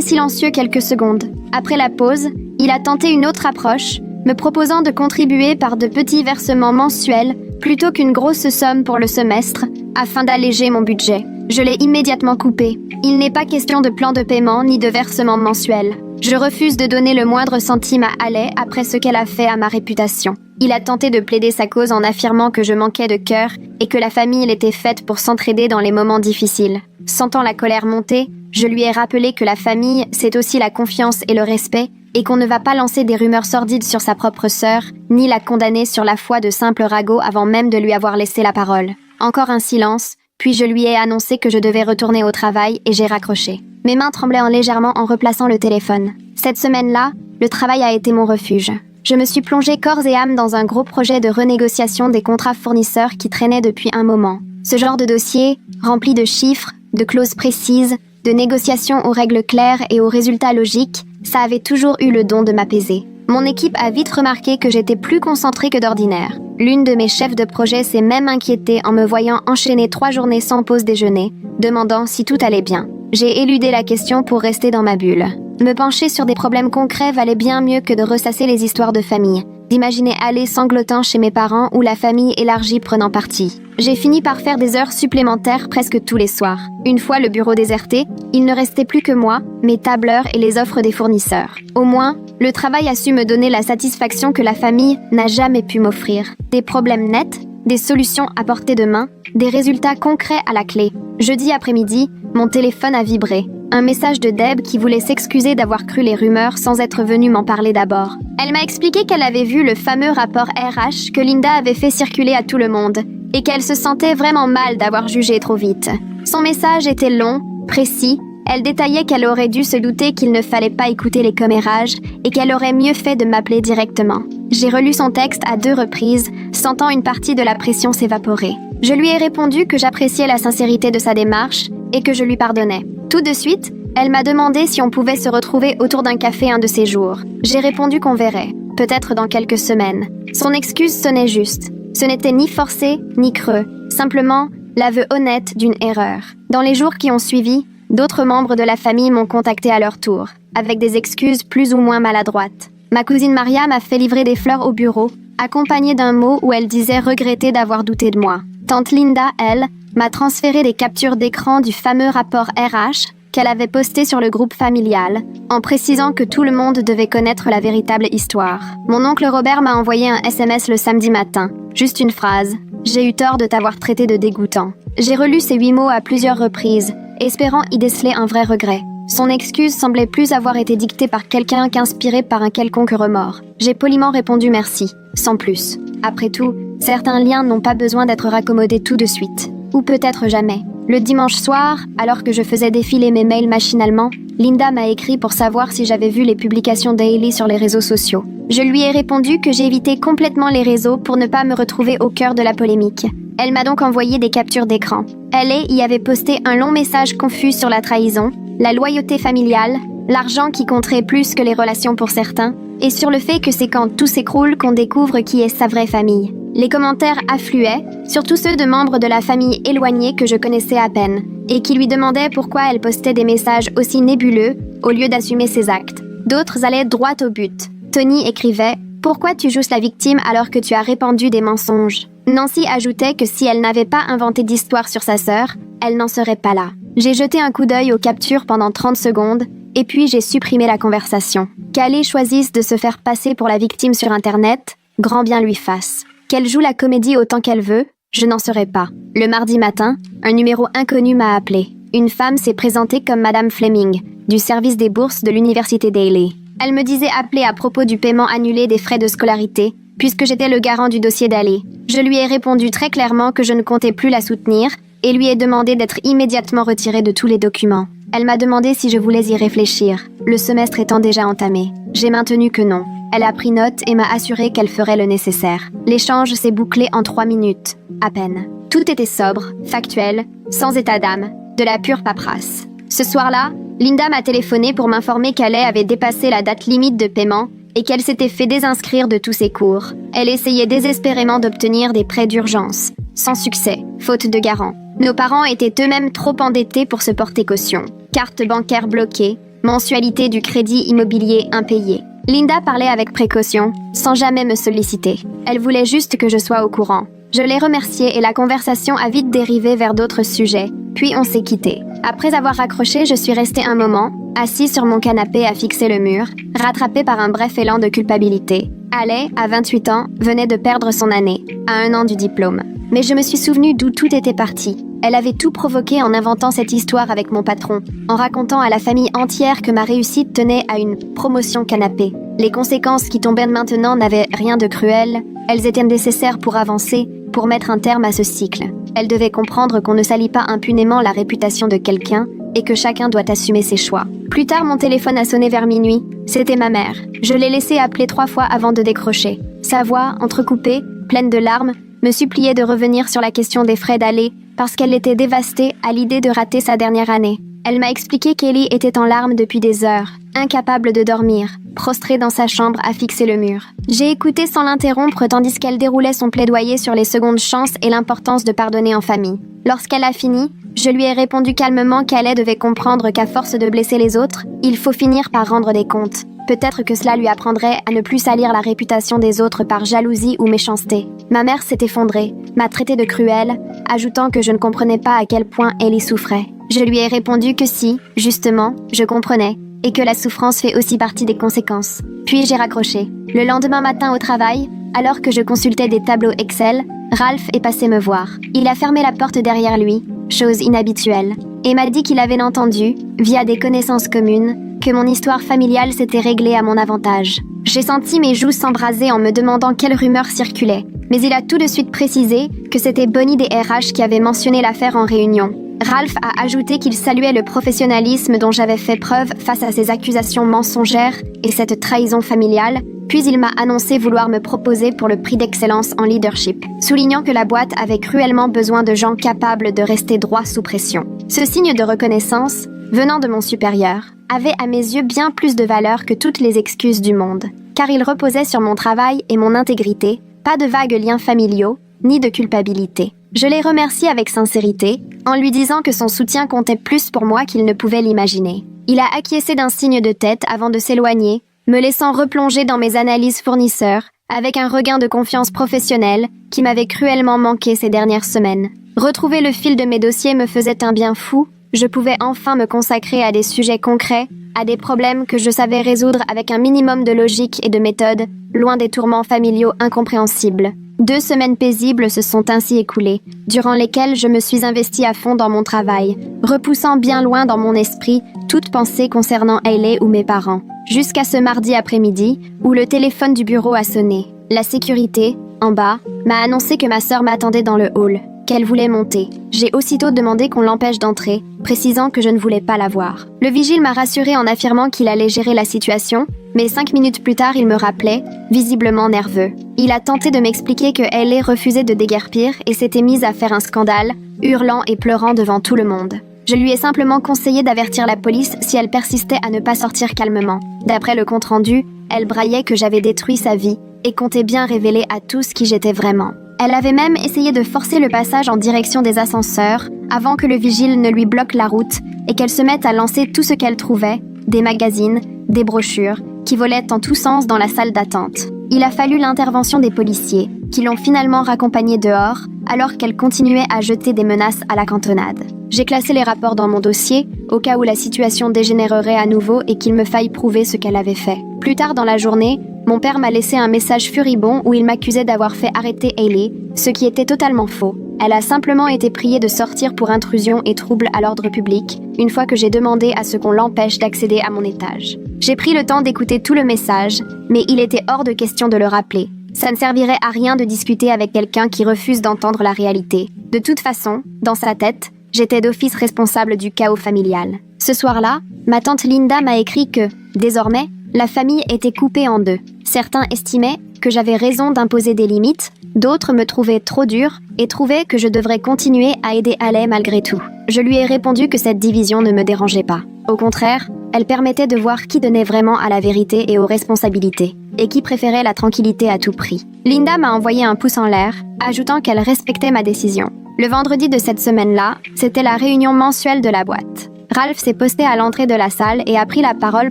silencieux quelques secondes. Après la pause, il a tenté une autre approche, me proposant de contribuer par de petits versements mensuels plutôt qu'une grosse somme pour le semestre, afin d'alléger mon budget. Je l'ai immédiatement coupé. Il n'est pas question de plan de paiement ni de versement mensuel. Je refuse de donner le moindre centime à Ale après ce qu'elle a fait à ma réputation. Il a tenté de plaider sa cause en affirmant que je manquais de cœur et que la famille était faite pour s'entraider dans les moments difficiles. Sentant la colère monter, je lui ai rappelé que la famille, c'est aussi la confiance et le respect, et qu'on ne va pas lancer des rumeurs sordides sur sa propre sœur, ni la condamner sur la foi de simples ragots avant même de lui avoir laissé la parole. Encore un silence, puis je lui ai annoncé que je devais retourner au travail et j'ai raccroché. Mes mains tremblaient légèrement en replaçant le téléphone. Cette semaine-là, le travail a été mon refuge. Je me suis plongée corps et âme dans un gros projet de renégociation des contrats fournisseurs qui traînait depuis un moment. Ce genre de dossier, rempli de chiffres, de clauses précises, de négociations aux règles claires et aux résultats logiques, ça avait toujours eu le don de m'apaiser. Mon équipe a vite remarqué que j'étais plus concentrée que d'ordinaire. L'une de mes chefs de projet s'est même inquiétée en me voyant enchaîner 3 journées sans pause déjeuner, demandant si tout allait bien. J'ai éludé la question pour rester dans ma bulle. Me pencher sur des problèmes concrets valait bien mieux que de ressasser les histoires de famille, d'imaginer aller sanglotant chez mes parents ou la famille élargie prenant parti. J'ai fini par faire des heures supplémentaires presque tous les soirs. Une fois le bureau déserté, il ne restait plus que moi, mes tableurs et les offres des fournisseurs. Au moins, le travail a su me donner la satisfaction que la famille n'a jamais pu m'offrir. Des problèmes nets, des solutions à portée de main, des résultats concrets à la clé. Jeudi après-midi, mon téléphone a vibré. Un message de Deb qui voulait s'excuser d'avoir cru les rumeurs sans être venue m'en parler d'abord. Elle m'a expliqué qu'elle avait vu le fameux rapport RH que Linda avait fait circuler à tout le monde et qu'elle se sentait vraiment mal d'avoir jugé trop vite. Son message était long, précis. Elle détaillait qu'elle aurait dû se douter qu'il ne fallait pas écouter les commérages et qu'elle aurait mieux fait de m'appeler directement. J'ai relu son texte à 2 reprises, sentant une partie de la pression s'évaporer. Je lui ai répondu que j'appréciais la sincérité de sa démarche et que je lui pardonnais. Tout de suite, elle m'a demandé si on pouvait se retrouver autour d'un café un de ces jours. J'ai répondu qu'on verrait, peut-être dans quelques semaines. Son excuse sonnait juste. Ce n'était ni forcé, ni creux, simplement l'aveu honnête d'une erreur. Dans les jours qui ont suivi, d'autres membres de la famille m'ont contacté à leur tour, avec des excuses plus ou moins maladroites. Ma cousine Maria m'a fait livrer des fleurs au bureau, accompagnée d'un mot où elle disait regretter d'avoir douté de moi. Tante Linda, elle, m'a transféré des captures d'écran du fameux rapport RH qu'elle avait posté sur le groupe familial, en précisant que tout le monde devait connaître la véritable histoire. Mon oncle Robert m'a envoyé un SMS le samedi matin, juste une phrase. « J'ai eu tort de t'avoir traité de dégoûtant ». J'ai relu ces 8 mots à plusieurs reprises, espérant y déceler un vrai regret. Son excuse semblait plus avoir été dictée par quelqu'un qu'inspirée par un quelconque remords. J'ai poliment répondu merci, sans plus. Après tout, certains liens n'ont pas besoin d'être raccommodés tout de suite. Ou peut-être jamais. Le dimanche soir, alors que je faisais défiler mes mails machinalement, Linda m'a écrit pour savoir si j'avais vu les publications d'Hailey sur les réseaux sociaux. Je lui ai répondu que j'évitais complètement les réseaux pour ne pas me retrouver au cœur de la polémique. Elle m'a donc envoyé des captures d'écran. Hailey y avait posté un long message confus sur la trahison, la loyauté familiale, l'argent qui compterait plus que les relations pour certains, et sur le fait que c'est quand tout s'écroule qu'on découvre qui est sa vraie famille. Les commentaires affluaient, surtout ceux de membres de la famille éloignée que je connaissais à peine, et qui lui demandaient pourquoi elle postait des messages aussi nébuleux au lieu d'assumer ses actes. D'autres allaient droit au but. Tony écrivait « Pourquoi tu joues la victime alors que tu as répandu des mensonges ?» Nancy ajoutait que si elle n'avait pas inventé d'histoire sur sa sœur, elle n'en serait pas là. J'ai jeté un coup d'œil aux captures pendant 30 secondes, et puis j'ai supprimé la conversation. Qu'Hailey choisisse de se faire passer pour la victime sur Internet, grand bien lui fasse. Qu'elle joue la comédie autant qu'elle veut, je n'en serai pas. Le mardi matin, un numéro inconnu m'a appelé. Une femme s'est présentée comme Madame Fleming, du service des bourses de l'université d'Hailey. Elle me disait appeler à propos du paiement annulé des frais de scolarité, puisque j'étais le garant du dossier d'Hailey. Je lui ai répondu très clairement que je ne comptais plus la soutenir et lui ai demandé d'être immédiatement retirée de tous les documents. Elle m'a demandé si je voulais y réfléchir, le semestre étant déjà entamé. J'ai maintenu que non. Elle a pris note et m'a assuré qu'elle ferait le nécessaire. L'échange s'est bouclé en 3 minutes, à peine. Tout était sobre, factuel, sans état d'âme, de la pure paperasse. Ce soir-là, Linda m'a téléphoné pour m'informer qu'Hailey avait dépassé la date limite de paiement et qu'elle s'était fait désinscrire de tous ses cours. Elle essayait désespérément d'obtenir des prêts d'urgence. Sans succès, faute de garant. Nos parents étaient eux-mêmes trop endettés pour se porter caution. Carte bancaire bloquée, mensualité du crédit immobilier impayée. Linda parlait avec précaution, sans jamais me solliciter. Elle voulait juste que je sois au courant. Je l'ai remerciée et la conversation a vite dérivé vers d'autres sujets, puis on s'est quittés. Après avoir raccroché, je suis restée un moment, assise sur mon canapé à fixer le mur, rattrapée par un bref élan de culpabilité. Alec, à 28 ans, venait de perdre son année, à 1 an du diplôme. Mais je me suis souvenue d'où tout était parti. Elle avait tout provoqué en inventant cette histoire avec mon patron, en racontant à la famille entière que ma réussite tenait à une promotion canapé. Les conséquences qui tombaient maintenant n'avaient rien de cruel, elles étaient nécessaires pour avancer, pour mettre un terme à ce cycle. Elle devait comprendre qu'on ne salit pas impunément la réputation de quelqu'un et que chacun doit assumer ses choix. Plus tard, mon téléphone a sonné vers minuit. C'était ma mère. Je l'ai laissée appeler 3 fois avant de décrocher. Sa voix, entrecoupée, pleine de larmes, me suppliait de revenir sur la question des frais d'aller parce qu'elle était dévastée à l'idée de rater sa dernière année. Elle m'a expliqué qu'Ellie était en larmes depuis des heures, incapable de dormir, prostrée dans sa chambre à fixer le mur. J'ai écouté sans l'interrompre tandis qu'elle déroulait son plaidoyer sur les secondes chances et l'importance de pardonner en famille. Lorsqu'elle a fini, je lui ai répondu calmement qu'elle devait comprendre qu'à force de blesser les autres, il faut finir par rendre des comptes. Peut-être que cela lui apprendrait à ne plus salir la réputation des autres par jalousie ou méchanceté. Ma mère s'est effondrée, m'a traité de cruelle, ajoutant que je ne comprenais pas à quel point Ellie souffrait. Je lui ai répondu que si, justement, je comprenais, et que la souffrance fait aussi partie des conséquences. Puis j'ai raccroché. Le lendemain matin au travail, alors que je consultais des tableaux Excel, Ralph est passé me voir. Il a fermé la porte derrière lui, chose inhabituelle, et m'a dit qu'il avait entendu, via des connaissances communes, que mon histoire familiale s'était réglée à mon avantage. J'ai senti mes joues s'embraser en me demandant quelle rumeur circulait, mais il a tout de suite précisé que c'était Bonnie des RH qui avait mentionné l'affaire en réunion. Ralph a ajouté qu'il saluait le professionnalisme dont j'avais fait preuve face à ces accusations mensongères et cette trahison familiale, puis il m'a annoncé vouloir me proposer pour le prix d'excellence en leadership, soulignant que la boîte avait cruellement besoin de gens capables de rester droit sous pression. Ce signe de reconnaissance, venant de mon supérieur, avait à mes yeux bien plus de valeur que toutes les excuses du monde, car il reposait sur mon travail et mon intégrité, pas de vagues liens familiaux, ni de culpabilité. Je l'ai remercié avec sincérité, en lui disant que son soutien comptait plus pour moi qu'il ne pouvait l'imaginer. Il a acquiescé d'un signe de tête avant de s'éloigner, me laissant replonger dans mes analyses fournisseurs, avec un regain de confiance professionnelle qui m'avait cruellement manqué ces dernières semaines. Retrouver le fil de mes dossiers me faisait un bien fou, je pouvais enfin me consacrer à des sujets concrets, à des problèmes que je savais résoudre avec un minimum de logique et de méthode, loin des tourments familiaux incompréhensibles. 2 semaines paisibles se sont ainsi écoulées, durant lesquelles je me suis investie à fond dans mon travail, repoussant bien loin dans mon esprit toute pensée concernant Hayley ou mes parents. Jusqu'à ce mardi après-midi, où le téléphone du bureau a sonné. La sécurité, en bas, m'a annoncé que ma sœur m'attendait dans le hall, qu'elle voulait monter. J'ai aussitôt demandé qu'on l'empêche d'entrer, précisant que je ne voulais pas la voir. Le vigile m'a rassuré en affirmant qu'il allait gérer la situation, mais 5 minutes plus tard, il me rappelait, visiblement nerveux. Il a tenté de m'expliquer que Hayley refusait de déguerpir et s'était mise à faire un scandale, hurlant et pleurant devant tout le monde. Je lui ai simplement conseillé d'avertir la police si elle persistait à ne pas sortir calmement. D'après le compte-rendu, elle braillait que j'avais détruit sa vie et comptait bien révéler à tous qui j'étais vraiment. Elle avait même essayé de forcer le passage en direction des ascenseurs avant que le vigile ne lui bloque la route et qu'elle se mette à lancer tout ce qu'elle trouvait, des magazines, des brochures, qui volaient en tous sens dans la salle d'attente. Il a fallu l'intervention des policiers, qui l'ont finalement raccompagnée dehors, alors qu'elle continuait à jeter des menaces à la cantonade. J'ai classé les rapports dans mon dossier, au cas où la situation dégénérerait à nouveau et qu'il me faille prouver ce qu'elle avait fait. Plus tard dans la journée, mon père m'a laissé un message furibond où il m'accusait d'avoir fait arrêter Hayley, ce qui était totalement faux. Elle a simplement été priée de sortir pour intrusion et trouble à l'ordre public, une fois que j'ai demandé à ce qu'on l'empêche d'accéder à mon étage. J'ai pris le temps d'écouter tout le message, mais il était hors de question de le rappeler. Ça ne servirait à rien de discuter avec quelqu'un qui refuse d'entendre la réalité. De toute façon, dans sa tête, j'étais d'office responsable du chaos familial. Ce soir-là, ma tante Linda m'a écrit que, désormais, la famille était coupée en 2. Certains estimaient que j'avais raison d'imposer des limites, d'autres me trouvaient trop dure et trouvaient que je devrais continuer à aider Hayley malgré tout. Je lui ai répondu que cette division ne me dérangeait pas. Au contraire, Elle permettait de voir qui donnait vraiment à la vérité et aux responsabilités, et qui préférait la tranquillité à tout prix. Linda m'a envoyé un pouce en l'air, ajoutant qu'elle respectait ma décision. Le vendredi de cette semaine-là, c'était la réunion mensuelle de la boîte. Ralph s'est posté à l'entrée de la salle et a pris la parole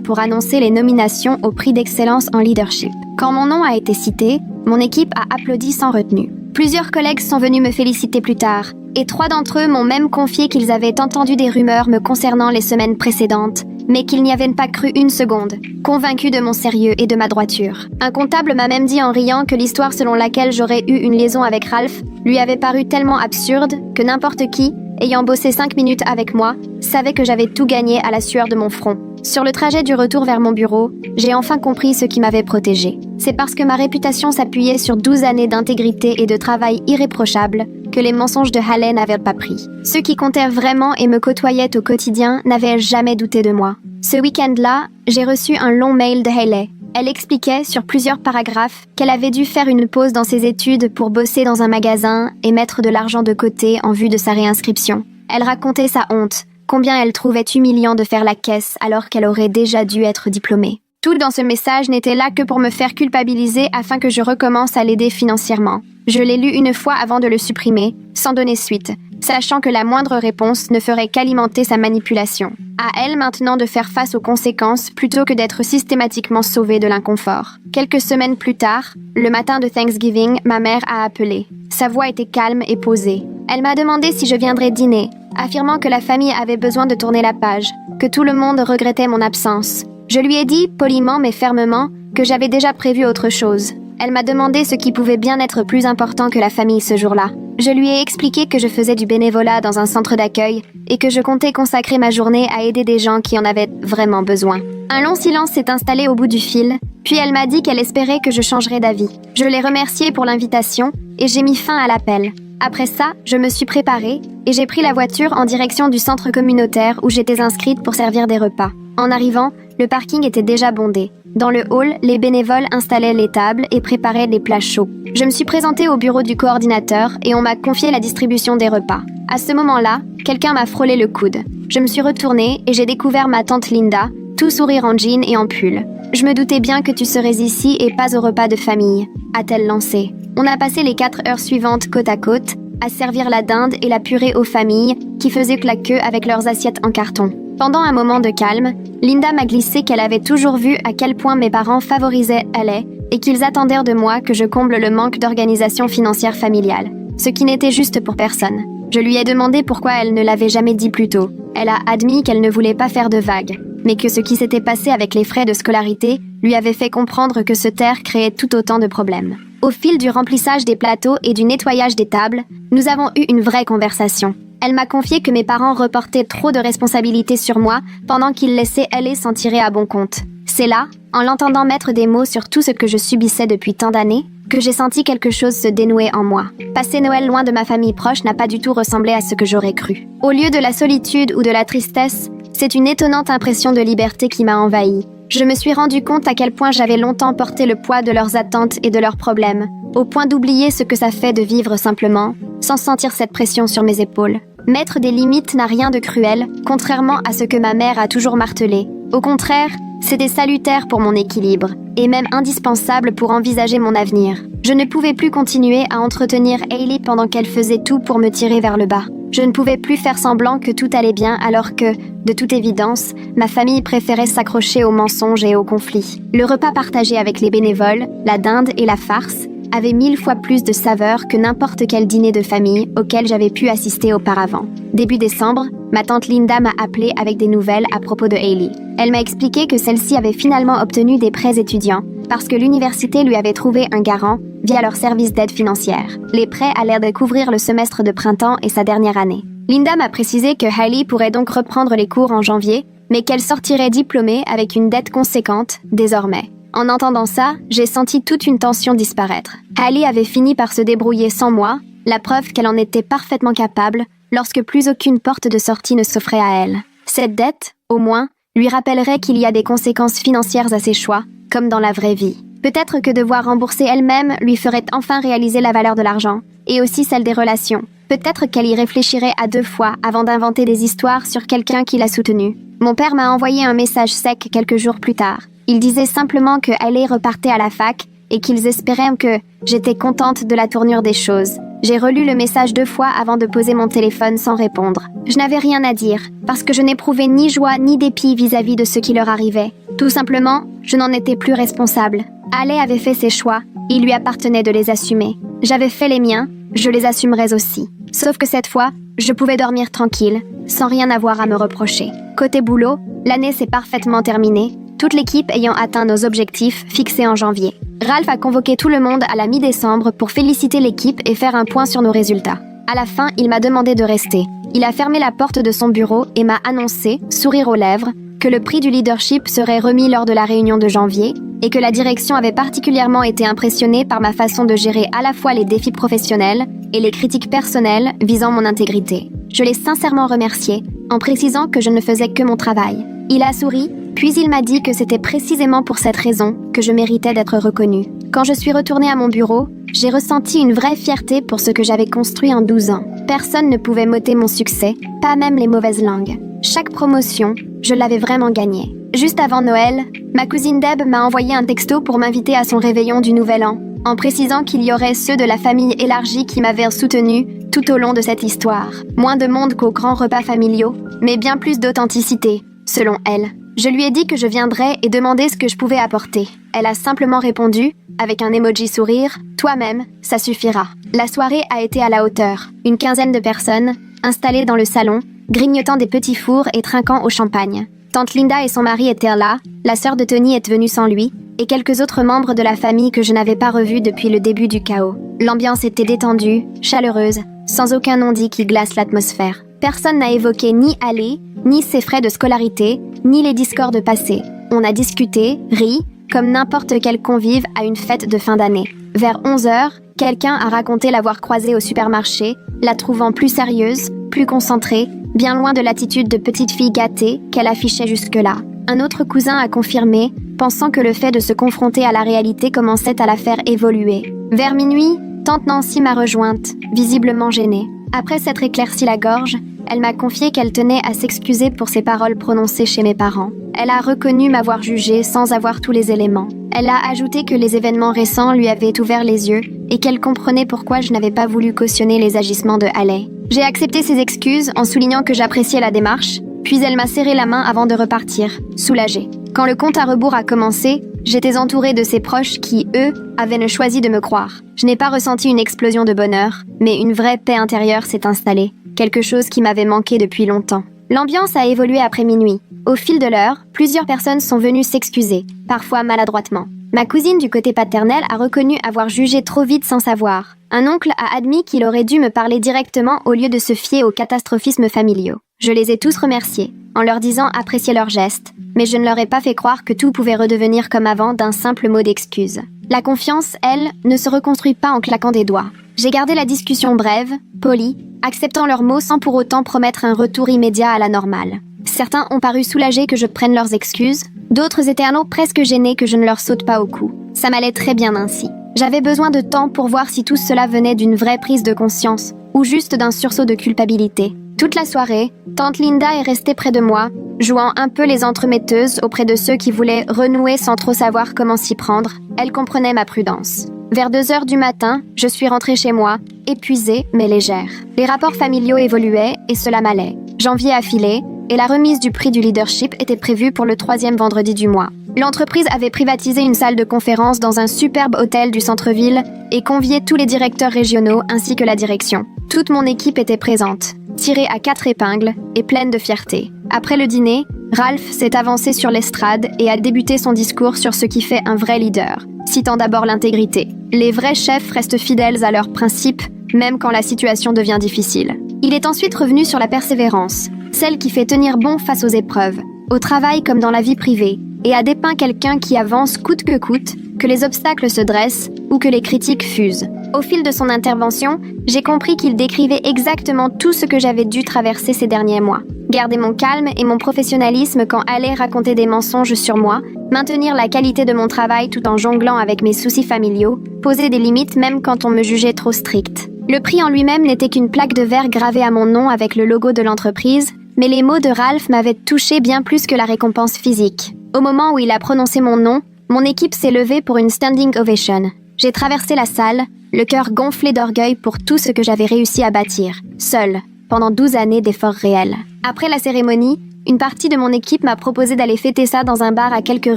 pour annoncer les nominations au prix d'excellence en leadership. Quand mon nom a été cité, mon équipe a applaudi sans retenue. Plusieurs collègues sont venus me féliciter plus tard, et 3 d'entre eux m'ont même confié qu'ils avaient entendu des rumeurs me concernant les semaines précédentes, mais qu'ils n'y avaient pas cru une seconde, convaincus de mon sérieux et de ma droiture. Un comptable m'a même dit en riant que l'histoire selon laquelle j'aurais eu une liaison avec Ralph lui avait paru tellement absurde que n'importe qui, ayant bossé 5 minutes avec moi, savait que j'avais tout gagné à la sueur de mon front. Sur le trajet du retour vers mon bureau, j'ai enfin compris ce qui m'avait protégée. C'est parce que ma réputation s'appuyait sur 12 années d'intégrité et de travail irréprochable que les mensonges de Haley n'avaient pas pris. Ceux qui comptaient vraiment et me côtoyaient au quotidien n'avaient jamais douté de moi. Ce week-end-là, j'ai reçu un long mail de Haley. Elle expliquait, sur plusieurs paragraphes, qu'elle avait dû faire une pause dans ses études pour bosser dans un magasin et mettre de l'argent de côté en vue de sa réinscription. Elle racontait sa honte, combien elle trouvait humiliant de faire la caisse alors qu'elle aurait déjà dû être diplômée. Tout dans ce message n'était là que pour me faire culpabiliser afin que je recommence à l'aider financièrement. Je l'ai lu une fois avant de le supprimer, sans donner suite, sachant que la moindre réponse ne ferait qu'alimenter sa manipulation. À elle maintenant de faire face aux conséquences plutôt que d'être systématiquement sauvée de l'inconfort. Quelques semaines plus tard, le matin de Thanksgiving, ma mère a appelé. Sa voix était calme et posée. Elle m'a demandé si je viendrais dîner, affirmant que la famille avait besoin de tourner la page, que tout le monde regrettait mon absence. Je lui ai dit, poliment mais fermement, que j'avais déjà prévu autre chose. Elle m'a demandé ce qui pouvait bien être plus important que la famille ce jour-là. Je lui ai expliqué que je faisais du bénévolat dans un centre d'accueil et que je comptais consacrer ma journée à aider des gens qui en avaient vraiment besoin. Un long silence s'est installé au bout du fil, puis elle m'a dit qu'elle espérait que je changerais d'avis. Je l'ai remerciée pour l'invitation et j'ai mis fin à l'appel. Après ça, je me suis préparée et j'ai pris la voiture en direction du centre communautaire où j'étais inscrite pour servir des repas. En arrivant, le parking était déjà bondé. Dans le hall, les bénévoles installaient les tables et préparaient les plats chauds. Je me suis présentée au bureau du coordinateur et on m'a confié la distribution des repas. À ce moment-là, quelqu'un m'a frôlé le coude. Je me suis retournée et j'ai découvert ma tante Linda, tout sourire en jean et en pull. « Je me doutais bien que tu serais ici et pas au repas de famille », a-t-elle lancé. On a passé les 4 heures suivantes côte à côte, à servir la dinde et la purée aux familles qui faisaient la queue avec leurs assiettes en carton. Pendant un moment de calme, Linda m'a glissé qu'elle avait toujours vu à quel point mes parents favorisaient Haley et qu'ils attendaient de moi que je comble le manque d'organisation financière familiale, ce qui n'était juste pour personne. Je lui ai demandé pourquoi elle ne l'avait jamais dit plus tôt. Elle a admis qu'elle ne voulait pas faire de vagues, mais que ce qui s'était passé avec les frais de scolarité lui avait fait comprendre que se taire créait tout autant de problèmes. Au fil du remplissage des plateaux et du nettoyage des tables, nous avons eu une vraie conversation. Elle m'a confié que mes parents reportaient trop de responsabilités sur moi pendant qu'ils laissaient Haley s'en tirer à bon compte. C'est là, en l'entendant mettre des mots sur tout ce que je subissais depuis tant d'années, que j'ai senti quelque chose se dénouer en moi. Passer Noël loin de ma famille proche n'a pas du tout ressemblé à ce que j'aurais cru. Au lieu de la solitude ou de la tristesse, c'est une étonnante impression de liberté qui m'a envahie. Je me suis rendu compte à quel point j'avais longtemps porté le poids de leurs attentes et de leurs problèmes, au point d'oublier ce que ça fait de vivre simplement, sans sentir cette pression sur mes épaules. Mettre des limites n'a rien de cruel, contrairement à ce que ma mère a toujours martelé. Au contraire, c'était salutaire pour mon équilibre, et même indispensable pour envisager mon avenir. Je ne pouvais plus continuer à entretenir Hailey pendant qu'elle faisait tout pour me tirer vers le bas. Je ne pouvais plus faire semblant que tout allait bien alors que, de toute évidence, ma famille préférait s'accrocher aux mensonges et aux conflits. Le repas partagé avec les bénévoles, la dinde et la farce, avait 1000 fois plus de saveur que n'importe quel dîner de famille auquel j'avais pu assister auparavant. Début décembre, ma tante Linda m'a appelée avec des nouvelles à propos de Hailey. Elle m'a expliqué que celle-ci avait finalement obtenu des prêts étudiants parce que l'université lui avait trouvé un garant via leur service d'aide financière. Les prêts allaient de couvrir le semestre de printemps et sa dernière année. Linda m'a précisé que Hailey pourrait donc reprendre les cours en janvier, mais qu'elle sortirait diplômée avec une dette conséquente, désormais. En entendant ça, j'ai senti toute une tension disparaître. Hailey avait fini par se débrouiller sans moi, la preuve qu'elle en était parfaitement capable lorsque plus aucune porte de sortie ne s'offrait à elle. Cette dette, au moins, lui rappellerait qu'il y a des conséquences financières à ses choix, comme dans la vraie vie. Peut-être que devoir rembourser elle-même lui ferait enfin réaliser la valeur de l'argent, et aussi celle des relations. Peut-être qu'elle y réfléchirait à 2 fois avant d'inventer des histoires sur quelqu'un qui l'a soutenue. Mon père m'a envoyé un message sec quelques jours plus tard. Il disait simplement que Hailey repartait à la fac et qu'ils espéraient que j'étais contente de la tournure des choses. J'ai relu le message 2 fois avant de poser mon téléphone sans répondre. Je n'avais rien à dire, parce que je n'éprouvais ni joie ni dépit vis-à-vis de ce qui leur arrivait. Tout simplement, je n'en étais plus responsable. Hailey avait fait ses choix, il lui appartenait de les assumer. J'avais fait les miens, je les assumerais aussi. Sauf que cette fois, je pouvais dormir tranquille, sans rien avoir à me reprocher. Côté boulot, l'année s'est parfaitement terminée, toute l'équipe ayant atteint nos objectifs fixés en janvier. Ralph a convoqué tout le monde à la mi-décembre pour féliciter l'équipe et faire un point sur nos résultats. À la fin, il m'a demandé de rester. Il a fermé la porte de son bureau et m'a annoncé, sourire aux lèvres, que le prix du leadership serait remis lors de la réunion de janvier et que la direction avait particulièrement été impressionnée par ma façon de gérer à la fois les défis professionnels et les critiques personnelles visant mon intégrité. Je l'ai sincèrement remercié en précisant que je ne faisais que mon travail. Il a souri, puis il m'a dit que c'était précisément pour cette raison que je méritais d'être reconnue. Quand je suis retournée à mon bureau, j'ai ressenti une vraie fierté pour ce que j'avais construit en 12 ans. Personne ne pouvait m'ôter mon succès, pas même les mauvaises langues. Chaque promotion, je l'avais vraiment gagnée. Juste avant Noël, ma cousine Deb m'a envoyé un texto pour m'inviter à son réveillon du Nouvel An, en précisant qu'il y aurait ceux de la famille élargie qui m'avaient soutenue tout au long de cette histoire. Moins de monde qu'aux grands repas familiaux, mais bien plus d'authenticité, selon elle. Je lui ai dit que je viendrais et demandé ce que je pouvais apporter. Elle a simplement répondu, avec un emoji sourire, « Toi-même, ça suffira ». La soirée a été à la hauteur. Une quinzaine de personnes, installées dans le salon, grignotant des petits fours et trinquant au champagne. Tante Linda et son mari étaient là, la sœur de Tony est venue sans lui, et quelques autres membres de la famille que je n'avais pas revus depuis le début du chaos. L'ambiance était détendue, chaleureuse, sans aucun non-dit qui glace l'atmosphère. Personne n'a évoqué ni Hailey, ni ses frais de scolarité, ni les discordes passés. On a discuté, ri, comme n'importe quel convive à une fête de fin d'année. Vers 11h, quelqu'un a raconté l'avoir croisée au supermarché, la trouvant plus sérieuse, plus concentrée, bien loin de l'attitude de petite fille gâtée qu'elle affichait jusque-là. Un autre cousin a confirmé, pensant que le fait de se confronter à la réalité commençait à la faire évoluer. Vers minuit, tante Nancy m'a rejointe, visiblement gênée. Après s'être éclairci la gorge, elle m'a confié qu'elle tenait à s'excuser pour ses paroles prononcées chez mes parents. Elle a reconnu m'avoir jugée sans avoir tous les éléments. Elle a ajouté que les événements récents lui avaient ouvert les yeux et qu'elle comprenait pourquoi je n'avais pas voulu cautionner les agissements de Hailey. J'ai accepté ses excuses en soulignant que j'appréciais la démarche, puis elle m'a serré la main avant de repartir, soulagée. Quand le compte à rebours a commencé, j'étais entourée de ses proches qui, eux, avaient choisi de me croire. Je n'ai pas ressenti une explosion de bonheur, mais une vraie paix intérieure s'est installée, quelque chose qui m'avait manqué depuis longtemps. L'ambiance a évolué après minuit. Au fil de l'heure, plusieurs personnes sont venues s'excuser, parfois maladroitement. Ma cousine du côté paternel a reconnu avoir jugé trop vite sans savoir. Un oncle a admis qu'il aurait dû me parler directement au lieu de se fier aux catastrophismes familiaux. Je les ai tous remerciés, en leur disant apprécier leurs gestes, mais je ne leur ai pas fait croire que tout pouvait redevenir comme avant d'un simple mot d'excuse. La confiance, elle, ne se reconstruit pas en claquant des doigts. J'ai gardé la discussion brève, polie, acceptant leurs mots sans pour autant promettre un retour immédiat à la normale. Certains ont paru soulagés que je prenne leurs excuses, d'autres étaient presque gênés que je ne leur saute pas au cou. Ça m'allait très bien ainsi. J'avais besoin de temps pour voir si tout cela venait d'une vraie prise de conscience ou juste d'un sursaut de culpabilité. Toute la soirée, tante Linda est restée près de moi, jouant un peu les entremetteuses auprès de ceux qui voulaient renouer sans trop savoir comment s'y prendre. Elle comprenait ma prudence. Vers 2h du matin, je suis rentrée chez moi, épuisée mais légère. Les rapports familiaux évoluaient et cela m'allait. Janvier a filé et la remise du prix du leadership était prévue pour le 3e vendredi du mois. L'entreprise avait privatisé une salle de conférence dans un superbe hôtel du centre-ville et convié tous les directeurs régionaux ainsi que la direction. Toute mon équipe était présente, tirée à 4 épingles et pleine de fierté. Après le dîner, Ralph s'est avancé sur l'estrade et a débuté son discours sur ce qui fait un vrai leader, citant d'abord l'intégrité. Les vrais chefs restent fidèles à leurs principes, même quand la situation devient difficile. Il est ensuite revenu sur la persévérance, celle qui fait tenir bon face aux épreuves, au travail comme dans la vie privée, et a dépeint quelqu'un qui avance coûte, que les obstacles se dressent ou que les critiques fusent. Au fil de son intervention, j'ai compris qu'il décrivait exactement tout ce que j'avais dû traverser ces derniers mois. Garder mon calme et mon professionnalisme quand Hailey racontait des mensonges sur moi, maintenir la qualité de mon travail tout en jonglant avec mes soucis familiaux, poser des limites même quand on me jugeait trop stricte. Le prix en lui-même n'était qu'une plaque de verre gravée à mon nom avec le logo de l'entreprise, mais les mots de Ralph m'avaient touché bien plus que la récompense physique. Au moment où il a prononcé mon nom, mon équipe s'est levée pour une standing ovation. J'ai traversé la salle, le cœur gonflé d'orgueil pour tout ce que j'avais réussi à bâtir, seule, pendant 12 années d'efforts réels. Après la cérémonie, une partie de mon équipe m'a proposé d'aller fêter ça dans un bar à quelques